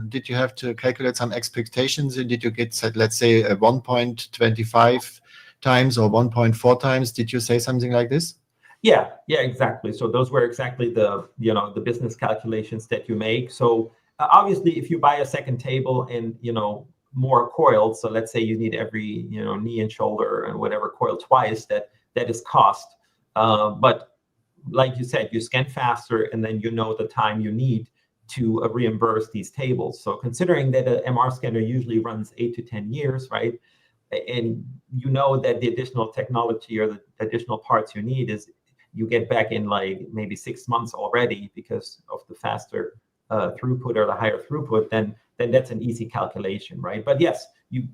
did you have to calculate some expectations, and did you get set, let's say, 1.25 times or 1.4 times? Did you say something like this? Yeah, exactly. So those were exactly the the business calculations that you make. So obviously, if you buy a second table and more coils, so let's say you need every knee and shoulder and whatever coil twice, that is cost. But like you said, you scan faster, and then the time you need to reimburse these tables. So considering that an MR scanner usually runs 8 to 10 years, right? And that the additional technology or the additional parts you need is you get back in like maybe 6 months already because of the faster throughput or the higher throughput, then that's an easy calculation, right? But yes, you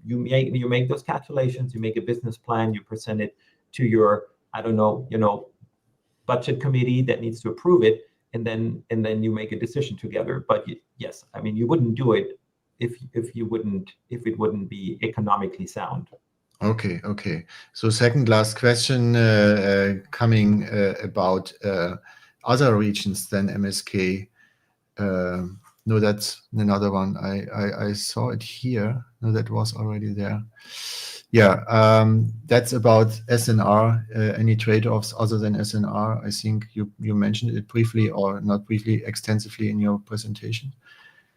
make those calculations, you make a business plan, you present it to your budget committee that needs to approve it, and then you make a decision together. But yes, I mean, you wouldn't do it if it wouldn't be economically sound. Okay. So second last question coming about other regions than MSK. No, that's another one. I saw it here. No, that was already there. Yeah, that's about SNR. Any trade-offs other than SNR? I think you mentioned it briefly, or not briefly, extensively in your presentation.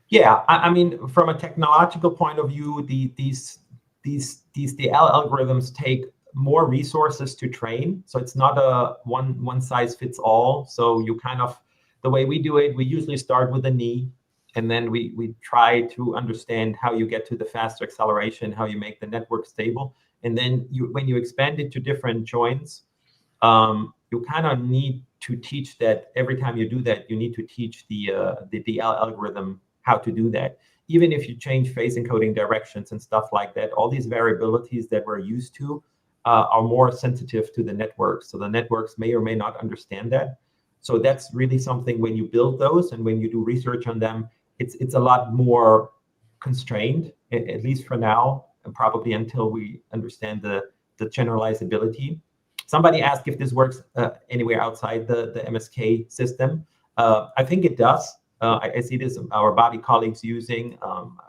Yeah, I mean, from a technological point of view, these DL algorithms take more resources to train. So it's not a one size fits all. So you kind of, the way we do it, we usually start with the knee, and then we try to understand how you get to the faster acceleration, how you make the network stable. And then when you expand it to different joints, you kind of need to teach that. Every time you do that, you need to teach the DL algorithm how to do that. Even if you change phase encoding directions and stuff like that, all these variabilities that we're used to are more sensitive to the networks. So the networks may or may not understand that. So that's really something, when you build those and when you do research on them, it's a lot more constrained, at least for now, and probably until we understand the generalizability. Somebody asked if this works anywhere outside the MSK system. I think it does. I see this our body colleagues using.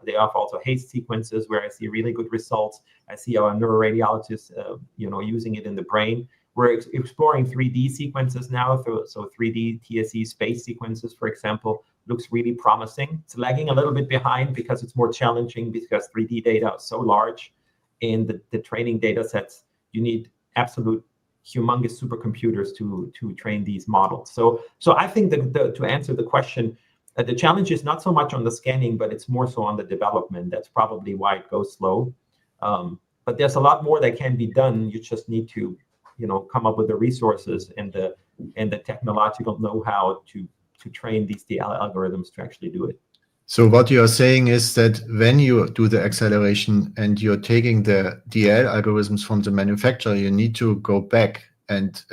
They offer also haste sequences where I see really good results. I see our neuroradiologists, using it in the brain. We're exploring 3D sequences now. So 3D TSE space sequences, for example, looks really promising. It's lagging a little bit behind because it's more challenging, because 3D data is so large. In the training data sets, you need absolute humongous supercomputers to train these models. So I think that to answer the question, the challenge is not so much on the scanning, but it's more so on the development. That's probably why it goes slow. But there's a lot more that can be done. You just need to, come up with the resources and the technological know-how to train these DL algorithms to actually do it. So what you are saying is that when you do the acceleration and you're taking the DL algorithms from the manufacturer, you need to go back and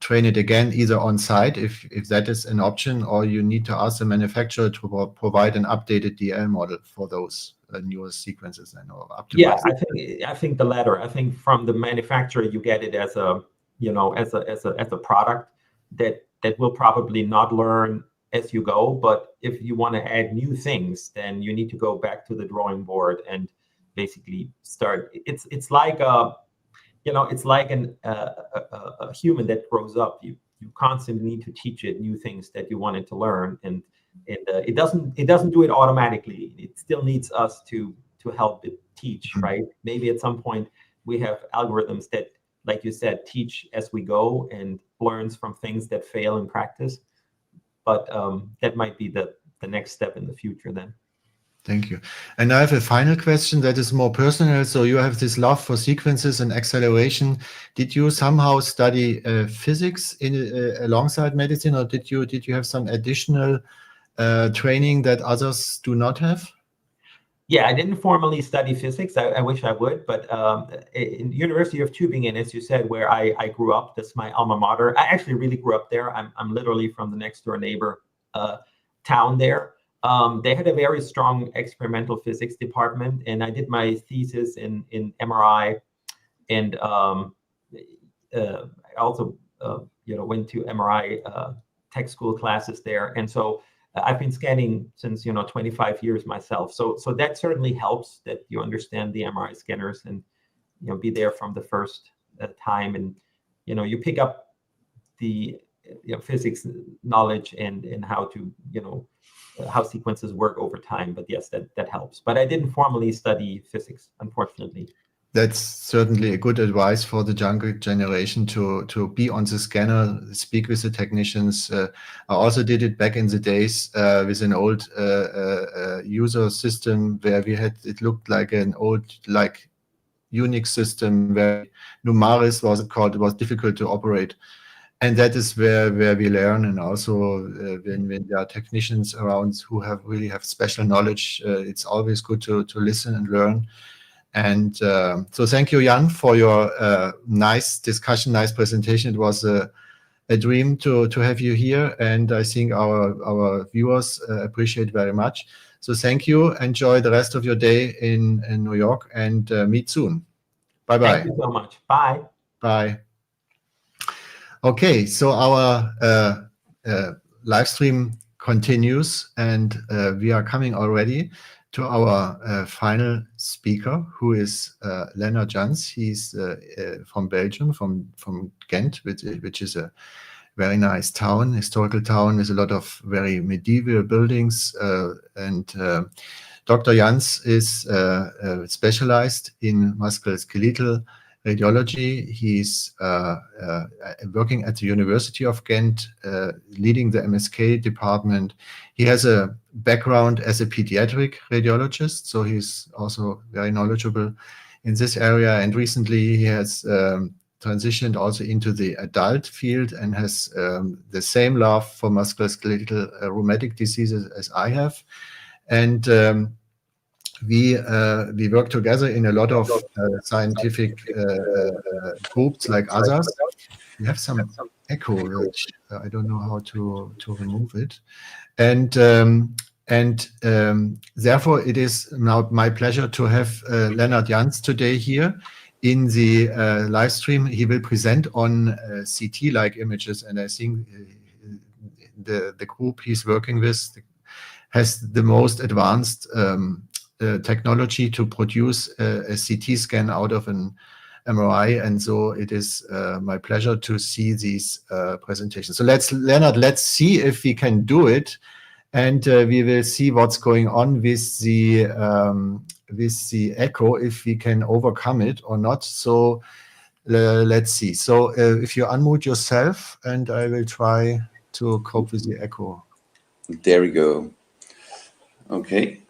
train it again, either on site, if that is an option, or you need to ask the manufacturer to provide an updated DL model for those newer sequences and or optimize. Yeah, I think the latter. I think from the manufacturer you get it as a as a product that will probably not learn as you go. But if you want to add new things, then you need to go back to the drawing board and basically start. It's like it's like a human that grows up. You constantly need to teach it new things that you want it to learn, and it doesn't do it automatically. It still needs us to help it teach, right? Maybe at some point we have algorithms that, like you said, teach as we go and learns from things that fail in practice. But that might be the next step in the future then. Thank you. And I have a final question that is more personal. So you have this love for sequences and acceleration. Did you somehow study physics alongside medicine, or did you have some additional training that others do not have? Yeah, I didn't formally study physics. I wish I would, but in the University of Tübingen, as you said, where I grew up, that's my alma mater. I actually really grew up there. I'm literally from the next door neighbor town there. They had a very strong experimental physics department, and I did my thesis in MRI, and I also went to MRI tech school classes there, and so I've been scanning since 25 years myself. So that certainly helps that you understand the MRI scanners and be there from the first time, and you pick up the physics knowledge and how to how sequences work over time. But yes, that helps. But I didn't formally study physics, unfortunately. That's certainly a good advice for the younger generation to be on the scanner, speak with the technicians. I also did it back in the days with an old user system where it looked like an old Unix system where Numaris was it called. It was difficult to operate. And that is where we learn, and also when there are technicians around who really have special knowledge, it's always good to listen and learn. And so thank you, Jan, for your nice discussion, nice presentation. It was a dream to have you here, and I think our viewers appreciate very much. So thank you. Enjoy the rest of your day in New York, and meet soon. Bye-bye. Thank you so much. Bye. Bye. Okay, so our live stream continues, and we are coming already to our final speaker, who is Lennart Jans. He's from Belgium, from Ghent, which is a very nice town, historical town with a lot of very medieval buildings. Dr. Jans is specialized in musculoskeletal radiology. He's working at the University of Ghent, leading the MSK department. He has a background as a pediatric radiologist, so he's also very knowledgeable in this area. And recently he has transitioned also into the adult field and has the same love for musculoskeletal rheumatic diseases as I have. And we work together in a lot of scientific groups like others. We have some echo, which I don't know how to remove it. And therefore, it is now my pleasure to have Lennart Jans today here in the live stream. He will present on CT-like images, and I think the group he's working with has the most advanced technology to produce a CT scan out of an MRI, and so it is my pleasure to see these presentations. So Lennart, let's see if we can do it, and we will see what's going on with the echo, if we can overcome it or not. So let's see. So if you unmute yourself, and I will try to cope with the echo. There we go. Okay.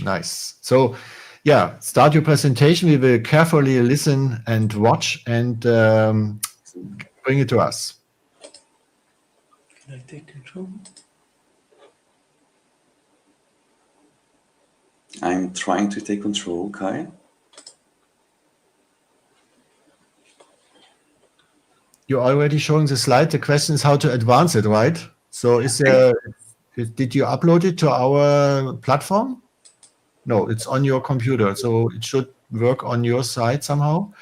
Nice. So, yeah, start your presentation. We will carefully listen and watch and bring it to us. Can I take control? I'm trying to take control, Kai. You're already showing the slide. The question is how to advance it, right? So did you upload it to our platform? No, it's on your computer, so it should work on your side somehow.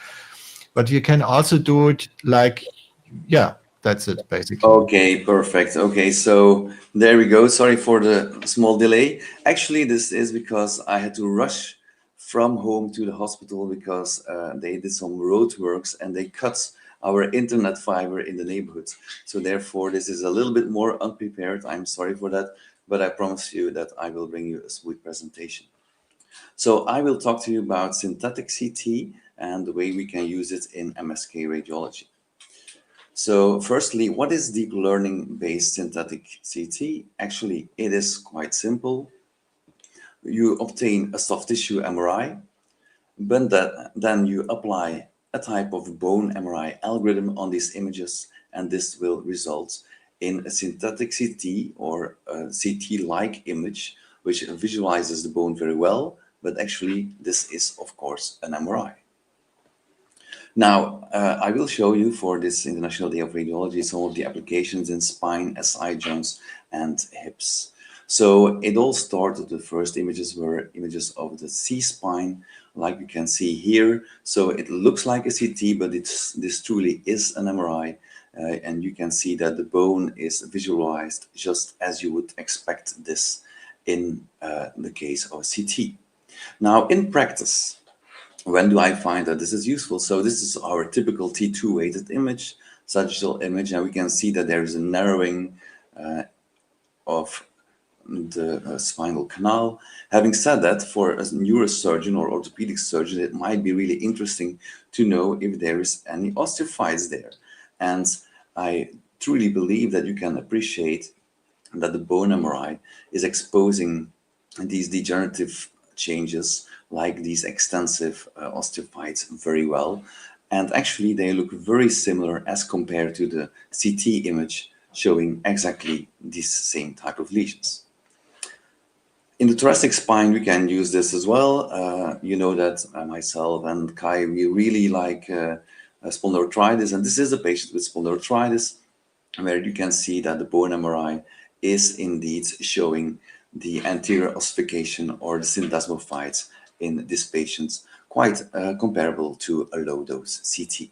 But you can also do it like, yeah, that's it, basically. Okay, perfect. Okay, so there we go. Sorry for the small delay. Actually, this is because I had to rush from home to the hospital because they did some road works and they cut our internet fiber in the neighborhood. So therefore, this is a little bit more unprepared. I'm sorry for that, but I promise you that I will bring you a sweet presentation. So I will talk to you about synthetic CT and the way we can use it in MSK radiology. So firstly, what is deep learning-based synthetic CT? Actually, it is quite simple. You obtain a soft tissue MRI, but then you apply a type of bone MRI algorithm on these images, and this will result in a synthetic CT or a CT-like image, which visualizes the bone very well, but actually this is, of course, an MRI. Now, I will show you for this International Day of Radiology some of the applications in spine, SI joints, and hips. So it all started, the first images were images of the C-spine, like you can see here. So it looks like a CT, but this truly is an MRI. And you can see that the bone is visualized just as you would expect this in the case of CT. Now, in practice, when do I find that this is useful? So this is our typical T2 weighted image, sagittal image, and we can see that there is a narrowing of the spinal canal. Having said that, for a neurosurgeon or orthopedic surgeon, it might be really interesting to know if there is any osteophytes there. And I truly believe that you can appreciate that the bone MRI is exposing these degenerative changes like these extensive osteophytes very well. And actually they look very similar as compared to the CT image showing exactly this same type of lesions. In the thoracic spine, we can use this as well. You know that myself and Kai, we really like spondyloarthritis, and this is a patient with spondyloarthritis, where you can see that the bone MRI is indeed showing the anterior ossification or the syndesmophytes in this patient, quite comparable to a low-dose CT.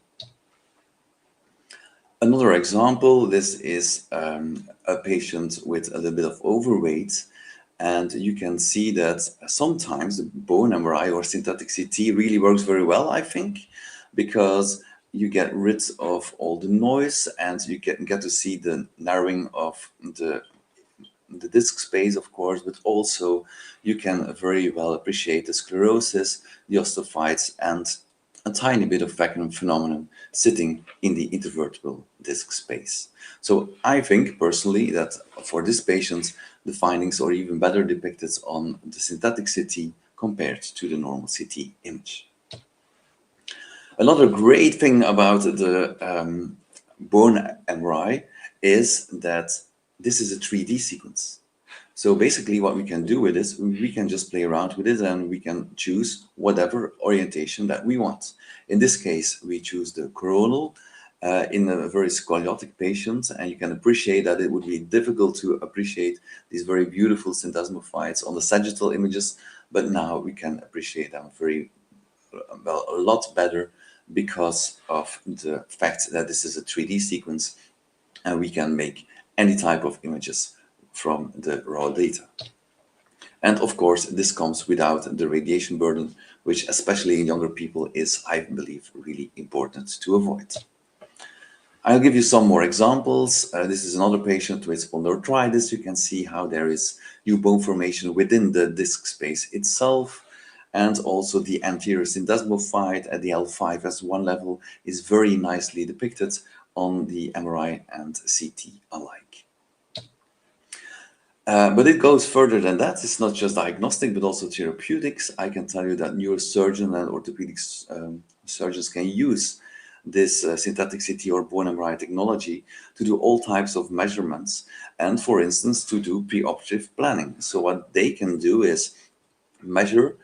Another example, this is a patient with a little bit of overweight, And you can see that sometimes the bone MRI or synthetic CT really works very well, I think, because you get rid of all the noise and you get to see the narrowing of the disc space, of course, but also you can very well appreciate the sclerosis, the osteophytes, and a tiny bit of vacuum phenomenon sitting in the intervertebral disc space. So I think personally that for these patients, the findings are even better depicted on the synthetic CT compared to the normal CT image. Another great thing about the bone MRI is that this is a 3D sequence. So basically what we can do with this, we can just play around with it and we can choose whatever orientation that we want. In this case, we choose the coronal in a very scoliotic patient, and you can appreciate that it would be difficult to appreciate these very beautiful syndesmophytes on the sagittal images, but now we can appreciate them very well, a lot better because of the fact that this is a 3D sequence and we can make any type of images from the raw data. And of course, this comes without the radiation burden, which especially in younger people is, I believe, really important to avoid. I'll give you some more examples. This is another patient with osteoarthritis. You can see how there is new bone formation within the disc space itself. And also the anterior syndesmophyte at the L5S1 level is very nicely depicted on the MRI and CT alike. But it goes further than that. It's not just diagnostic, but also therapeutics. I can tell you that neurosurgeon and orthopedic surgeons can use this synthetic CT or bone MRI technology to do all types of measurements and, for instance, to do preoperative planning. So what they can do is measure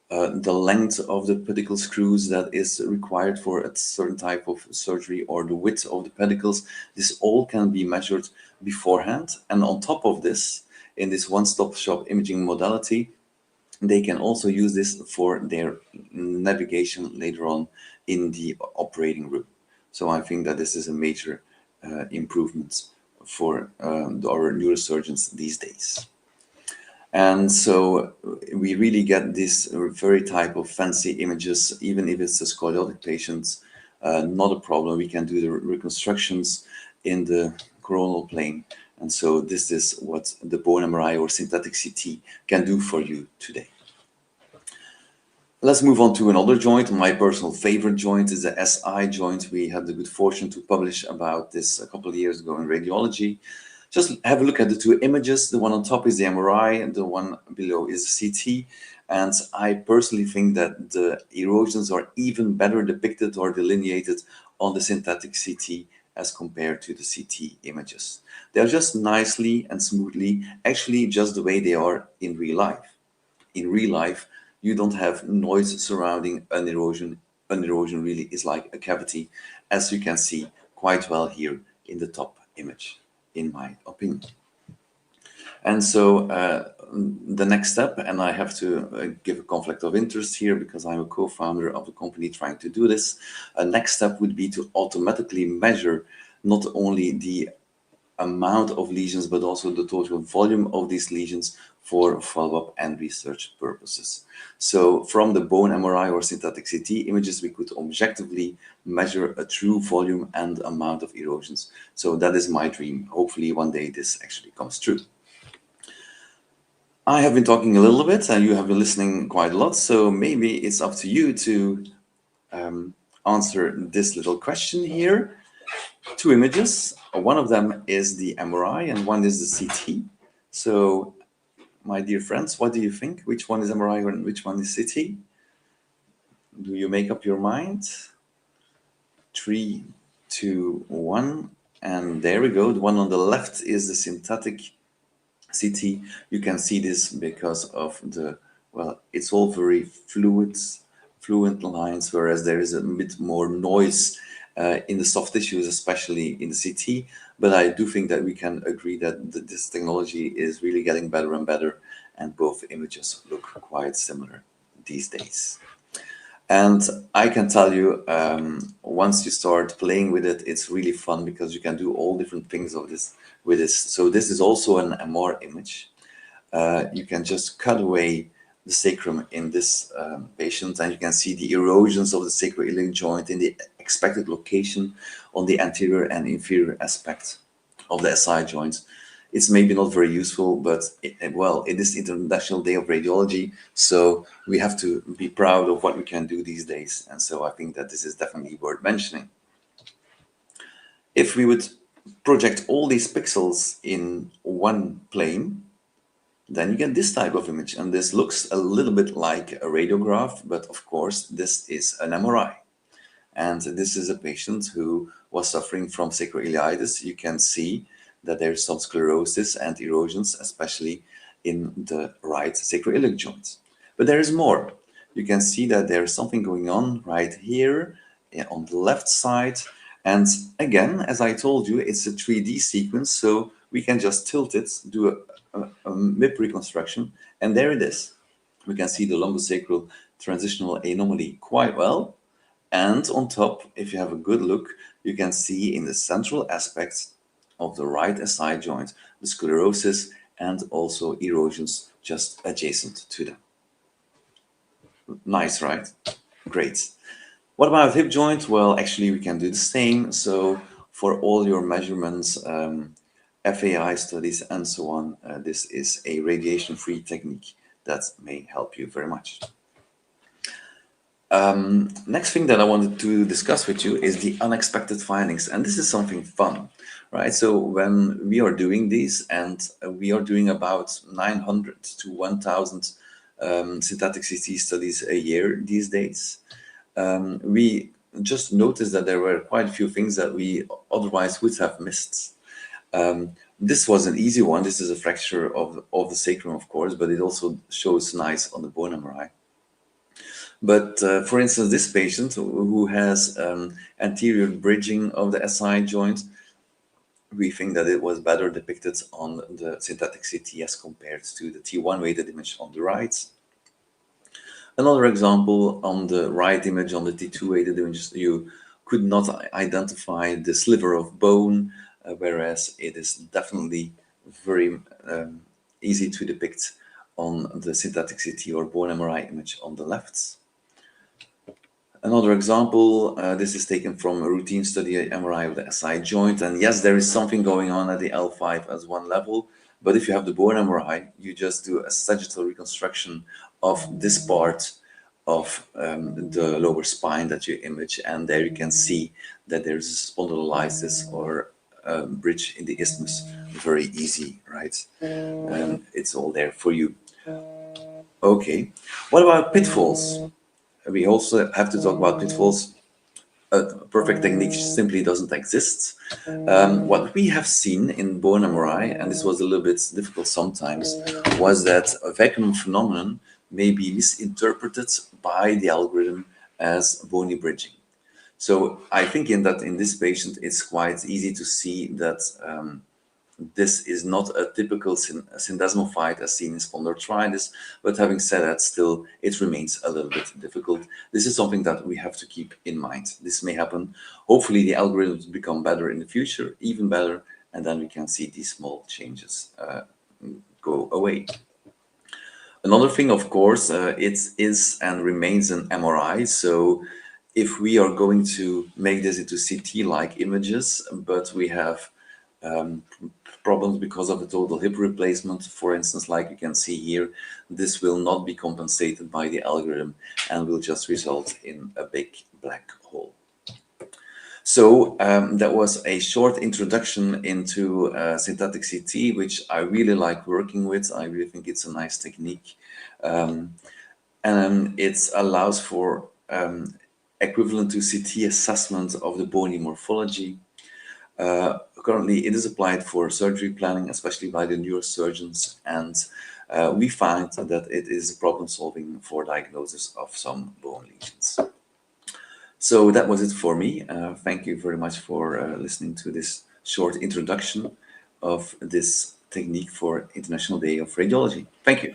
the length of the pedicle screws that is required for a certain type of surgery or the width of the pedicles. This all can be measured beforehand. And on top of this, in this one-stop shop imaging modality, they can also use this for their navigation later on in the operating room. So I think that this is a major improvement for our neurosurgeons these days. And so we really get this very type of fancy images, even if it's a scoliotic patient, not a problem. We can do the reconstructions in the coronal plane. And so this is what the bone MRI or synthetic CT can do for you today. Let's move on to another joint. My personal favorite joint is the SI joint. We had the good fortune to publish about this a couple of years ago in radiology. Just have a look at the two images. The one on top is the MRI and the one below is the CT. And I personally think that the erosions are even better depicted or delineated on the synthetic CT as compared to the CT images. They're just nicely and smoothly, actually just the way they are in real life. In real life, you don't have noise surrounding an erosion. An erosion really is like a cavity, as you can see quite well here in the top image, in my opinion. And so the next step, and I have to give a conflict of interest here because I'm a co-founder of the company trying to do this. Next step would be to automatically measure not only the amount of lesions, but also the total volume of these lesions for follow-up and research purposes. So from the bone MRI or synthetic CT images, we could objectively measure a true volume and amount of erosions. So that is my dream. Hopefully one day this actually comes true. I have been talking a little bit and you have been listening quite a lot. So maybe it's up to you to answer this little question here. Two images. One of them is the MRI and one is the CT. So my dear friends, what do you think? Which one is MRI and which one is CT? Do you make up your mind? 3, 2, 1. And there we go. The one on the left is the synthetic CT. You can see this because of the, well, it's all very fluent lines, whereas there is a bit more noise in the soft tissues, especially in the CT. But I do think that we can agree that this technology is really getting better and better, and both images look quite similar these days. And I can tell you, once you start playing with it, it's really fun because you can do all different things with this. So this is also an MR image. you can just cut away the sacrum in this patient, and you can see the erosions of the sacroiliac joint in the expected location on the anterior and inferior aspect of the SI joints. It's maybe not very useful, but well, it is International Day of Radiology, so we have to be proud of what we can do these days. And so I think that this is definitely worth mentioning. If we would project all these pixels in one plane, then you get this type of image, and this looks a little bit like a radiograph, but of course this is an MRI. And this is a patient who was suffering from sacroiliitis. You can see that there's some sclerosis and erosions, especially in the right sacroiliac joint. But there is more. You can see that there's something going on right here on the left side. And again, as I told you, it's a 3D sequence, so we can just tilt it, do a MIP reconstruction, and there it is. We can see the lumbosacral transitional anomaly quite well. And on top, if you have a good look, you can see in the central aspects of the right SI joint the sclerosis and also erosions just adjacent to them. Nice, right? Great. What about hip joint? Well, actually, we can do the same. So for all your measurements, FAI studies and so on, this is a radiation-free technique that may help you very much. Next thing that I wanted to discuss with you is the unexpected findings, and this is something fun, right? So when we are doing these, and we are doing about 900 to 1,000 synthetic CT studies a year these days, we just noticed that there were quite a few things that we otherwise would have missed. This was an easy one. This is a fracture of the sacrum, of course, but it also shows nice on the bone MRI. But for instance, this patient who has anterior bridging of the SI joint, we think that it was better depicted on the synthetic CT as compared to the T1 weighted image on the right. Another example, on the right image, on the T2 weighted image, you could not identify the sliver of bone, whereas it is definitely very easy to depict on the synthetic CT or bone MRI image on the left. Another example, this is taken from a routine study MRI of the SI joint, and yes, there is something going on at the L5 as one level, but if you have the bone MRI, you just do a sagittal reconstruction of this part of the lower spine that you image, and there you can see that there's a spondylolysis or bridge in the isthmus. Very easy, right? It's all there for you. Okay, what about pitfalls? We also have to talk about pitfalls. A perfect technique simply doesn't exist. What we have seen in bone MRI, and this was a little bit difficult sometimes, was that a vacuum phenomenon may be misinterpreted by the algorithm as bony bridging. So I think in this patient, it's quite easy to see that this is not a typical syndesmophyte as seen in spondyloarthritis, but having said that, still it remains a little bit difficult. This is something that we have to keep in mind. This may happen. Hopefully the algorithms become better in the future, even better, and then we can see these small changes go away. Another thing, of course, it is and remains an MRI. So if we are going to make this into CT-like images, but we have problems because of the total hip replacement, for instance, like you can see here, this will not be compensated by the algorithm and will just result in a big black hole. So that was a short introduction into synthetic CT, which I really like working with. I really think it's a nice technique. And it allows for equivalent to CT assessment of the bony morphology. Currently, it is applied for surgery planning, especially by the neurosurgeons, and we find that it is problem solving for diagnosis of some bone lesions. So that was it for me. Thank you very much for listening to this short introduction of this technique for International Day of Radiology. Thank you.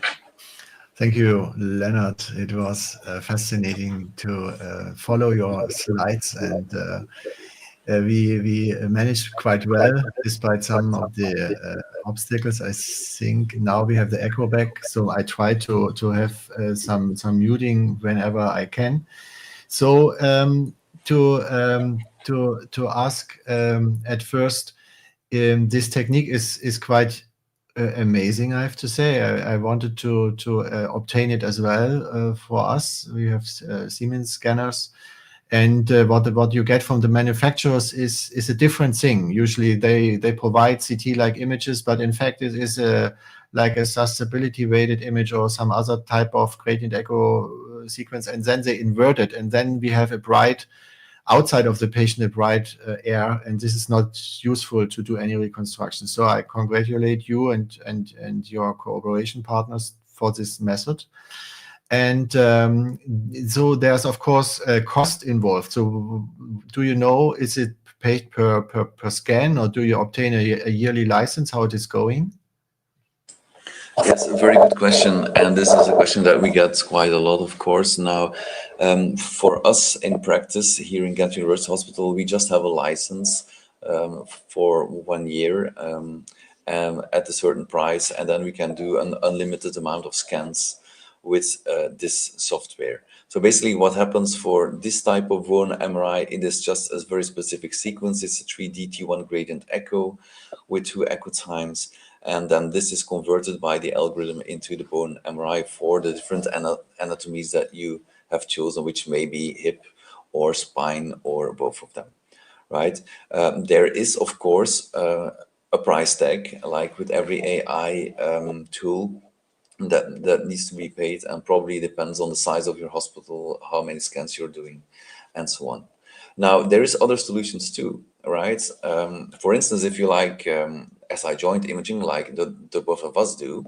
Thank you, Lennart. It was fascinating to follow your slides, and we managed quite well despite some of the obstacles. I think now we have the echo back, so I try to have some muting whenever I can. So to ask at first, this technique is quite amazing, I have to say. I wanted to obtain it as well for us. We have Siemens scanners. And what you get from the manufacturers is a different thing. Usually they provide CT-like images, but in fact it is like a susceptibility weighted image or some other type of gradient echo sequence, and then they invert it, and then we have a bright outside of the patient, a bright air, and this is not useful to do any reconstruction. So I congratulate you and your cooperation partners for this method. And so there's, of course, a cost involved. So do you know, is it paid per scan, or do you obtain a yearly license? How it is going? Yes, a very good question. And this is a question that we get quite a lot, of course. Now, for us in practice here in Ghent University Hospital, we just have a license for 1 year at a certain price, and then we can do an unlimited amount of scans with this software. So basically what happens for this type of bone MRI, it is just a very specific sequence. It's a 3D T1 gradient echo with 2 echo times. And then this is converted by the algorithm into the bone MRI for the different anatomies that you have chosen, which may be hip or spine or both of them, right? There is, of course, a price tag, like with every AI tool, that needs to be paid, and probably depends on the size of your hospital, how many scans you're doing, and so on. Now, there is other solutions too, right? For instance, if you like SI joint imaging, like the both of us do,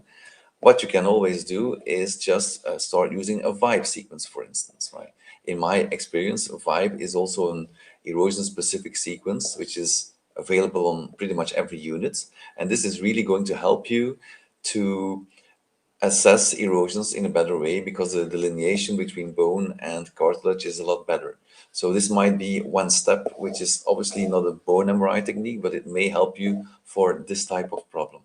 what you can always do is just start using a VIBE sequence, for instance, right? In my experience, VIBE is also an erosion-specific sequence, which is available on pretty much every unit. And this is really going to help you to assess erosions in a better way, because the delineation between bone and cartilage is a lot better. So this might be one step, which is obviously not a bone MRI technique, but it may help you for this type of problem.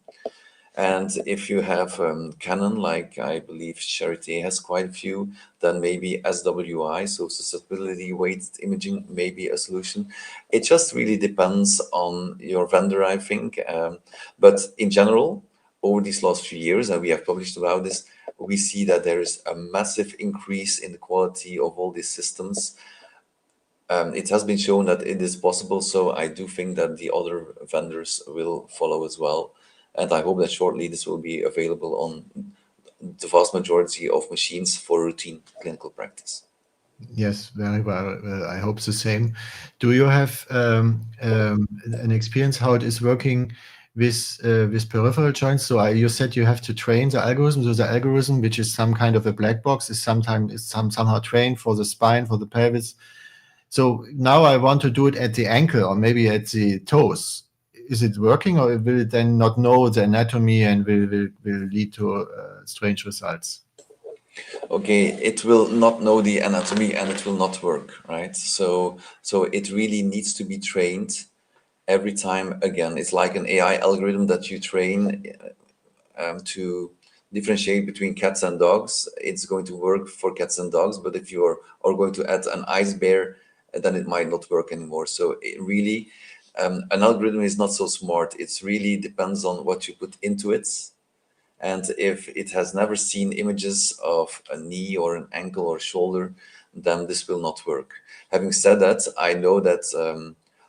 And if you have Canon, like I believe Charité has quite a few, then maybe SWI, so susceptibility weighted imaging, may be a solution. It just really depends on your vendor, I think. But in general, over these last few years, and we have published about this, we see that there is a massive increase in the quality of all these systems. It has been shown that it is possible, so I do think that the other vendors will follow as well. And I hope that shortly this will be available on the vast majority of machines for routine clinical practice. Yes, very well. I hope the same. Do you have an experience how it is working with peripheral joints? So you said you have to train the algorithm. So the algorithm, which is some kind of a black box, is somehow trained for the spine, for the pelvis. So now I want to do it at the ankle or maybe at the toes. Is it working, or will it then not know the anatomy and will lead to strange results? Okay, it will not know the anatomy and it will not work, right? So it really needs to be trained every time again. It's like an AI algorithm that you train to differentiate between cats and dogs. It's going to work for cats and dogs, but if you are going to add an ice bear, then it might not work anymore. So it really, an algorithm is not so smart. It really depends on what you put into it. And if it has never seen images of a knee or an ankle or shoulder, then this will not work. Having said that, I know that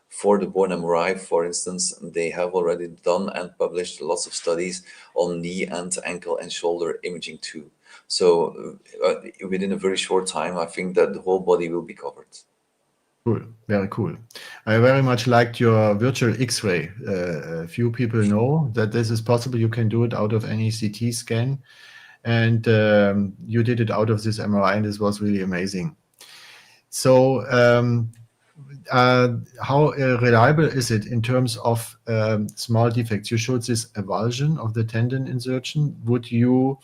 for the bone MRI, for instance, they have already done and published lots of studies on knee and ankle and shoulder imaging too. So within a very short time, I think that the whole body will be covered. Cool, very cool. I very much liked your virtual X-ray. Few people know that this is possible. You can do it out of any CT scan, and you did it out of this MRI, and this was really amazing. So how reliable is it in terms of small defects? You showed this avulsion of the tendon insertion. Would you,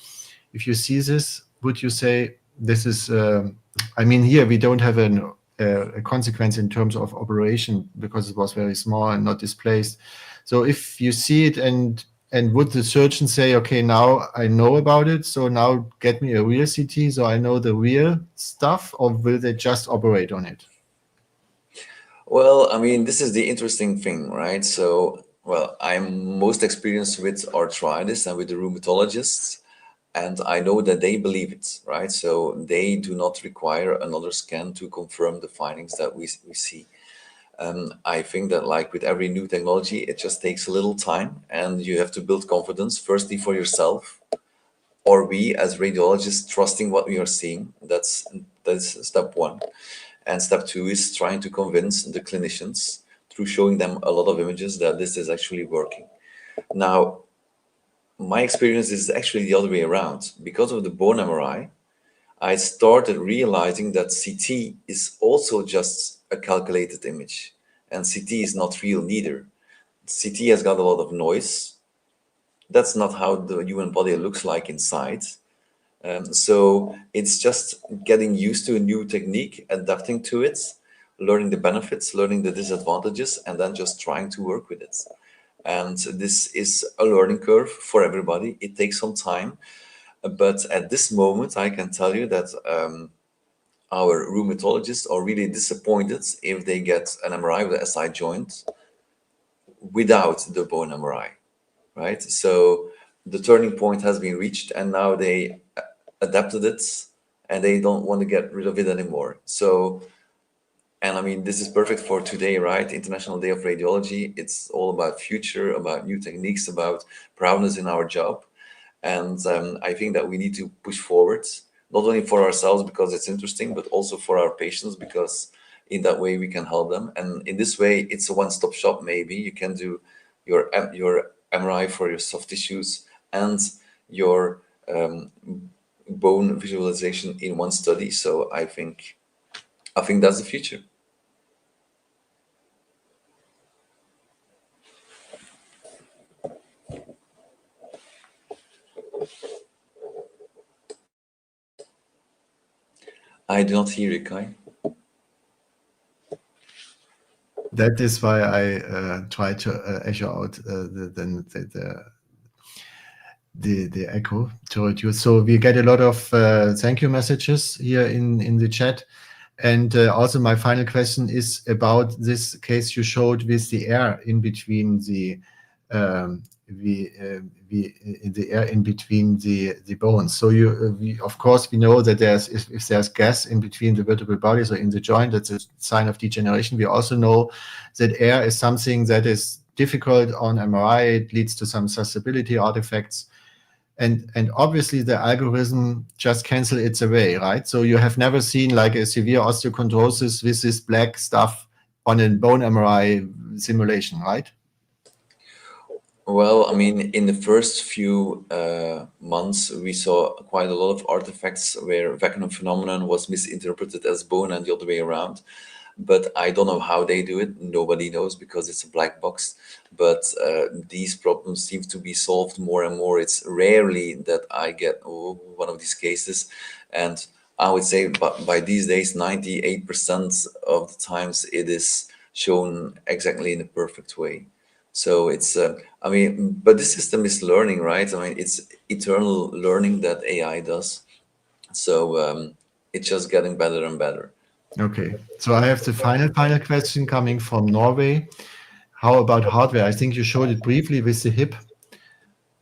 if you see this, would you say this is, I mean, here we don't have an a consequence in terms of operation because it was very small and not displaced. So if you see it and would the surgeon say, okay, now I know about it, so now get me a real CT so I know the real stuff, or will they just operate on it? Well, I mean, this is the interesting thing, right? So, well, I'm most experienced with arthritis and with the rheumatologists, and I know that they believe it, right? So they do not require another scan to confirm the findings that we see. I think that like with every new technology, it just takes a little time and you have to build confidence, firstly for yourself, or we as radiologists trusting what we are seeing. That's step one. And step two is trying to convince the clinicians through showing them a lot of images that this is actually working. Now, my experience is actually the other way around. Because of the bone MRI, I started realizing that CT is also just a calculated image, and CT is not real neither. CT has got a lot of noise. That's not how the human body looks like inside. So it's just getting used to a new technique, adapting to it, learning the benefits, learning the disadvantages, and then just trying to work with it. And this is a learning curve for everybody. It takes some time. But at this moment, I can tell you that our rheumatologists are really disappointed if they get an MRI with a SI joint without the bone MRI, right? So the turning point has been reached, and now they adapted it, and they don't want to get rid of it anymore. So, and I mean, this is perfect for today, right? International Day of Radiology. It's all about future, about new techniques, about proudness in our job. And I think that we need to push forward, not only for ourselves because it's interesting, but also for our patients, because in that way we can help them. And in this way, it's a one-stop shop. Maybe you can do your MRI for your soft tissues and your bone visualization in one study. So I think that's the future. I do not hear you, Kai. That is why I try to echo out the echo to reduce. So we get a lot of thank you messages here in the chat. And also my final question is about this case you showed with the air in between the air in between the bones. So of course we know that if there's gas in between the vertebral bodies or in the joint, that's a sign of degeneration. We also know that air is something that is difficult on MRI. It leads to some susceptibility artifacts. And obviously the algorithm just cancels it away, right? So you have never seen like a severe osteochondrosis with this black stuff on a bone MRI simulation, right? Well, I mean, in the first few months, we saw quite a lot of artifacts where vacuum phenomenon was misinterpreted as bone and the other way around. But I don't know how they do it. Nobody knows because it's a black box. But these problems seem to be solved more and more. It's rarely that I get one of these cases. And I would say by these days, 98% of the times it is shown exactly in a perfect way. So it's, I mean, but this system is learning, right? I mean, it's eternal learning that AI does. So it's just getting better and better. Okay, so I have the final question coming from Norway. How about hardware? I think you showed it briefly with the hip.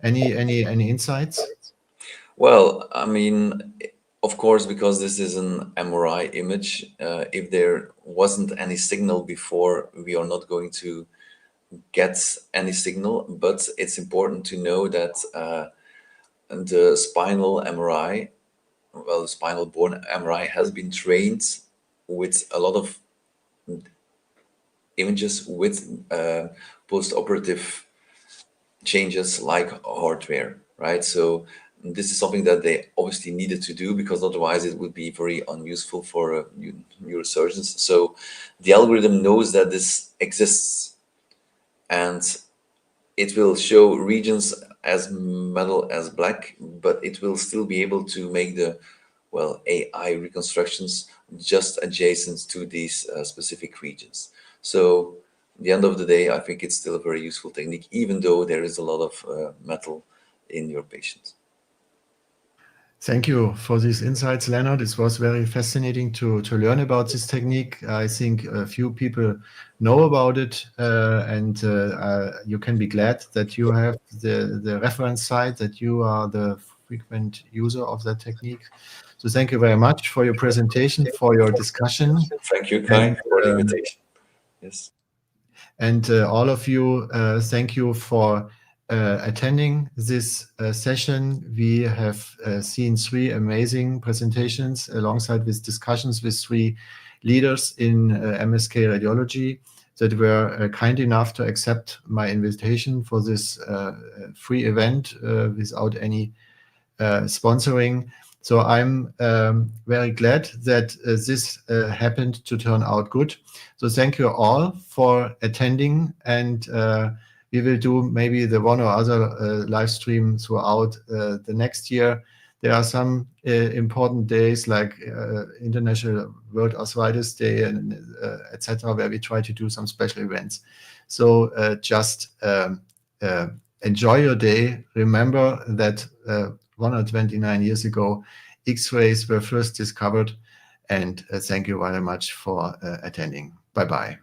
Any insights? Well, I mean, of course, because this is an MRI image, if there wasn't any signal before, we are not going to get any signal. But it's important to know that the spinal MRI, well, the spinal bone MRI has been trained with a lot of images with post-operative changes like hardware, right? So this is something that they obviously needed to do because otherwise it would be very unuseful for neurosurgeons. So the algorithm knows that this exists, and it will show regions as metal as black, but it will still be able to make the well, AI reconstructions just adjacent to these specific regions. So at the end of the day, I think it's still a very useful technique, even though there is a lot of metal in your patient. Thank you for these insights, Lennart. It was very fascinating to learn about this technique. I think a few people know about it, and you can be glad that you have the reference site, that you are the frequent user of that technique. So thank you very much for your presentation, for your discussion. Thank you, Kai, for the invitation. Yes. And all of you, thank you for attending this session. We have seen 3 amazing presentations alongside with discussions with 3 leaders in MSK radiology that were kind enough to accept my invitation for this free event without any sponsoring. So I'm very glad that this happened to turn out good. So thank you all for attending, and we will do maybe the one or other live stream throughout the next year. There are some important days like International World Arthritis Day and etc., where we try to do some special events. So just enjoy your day. Remember that 129 years ago, X-rays were first discovered, and thank you very much for attending. Bye-bye.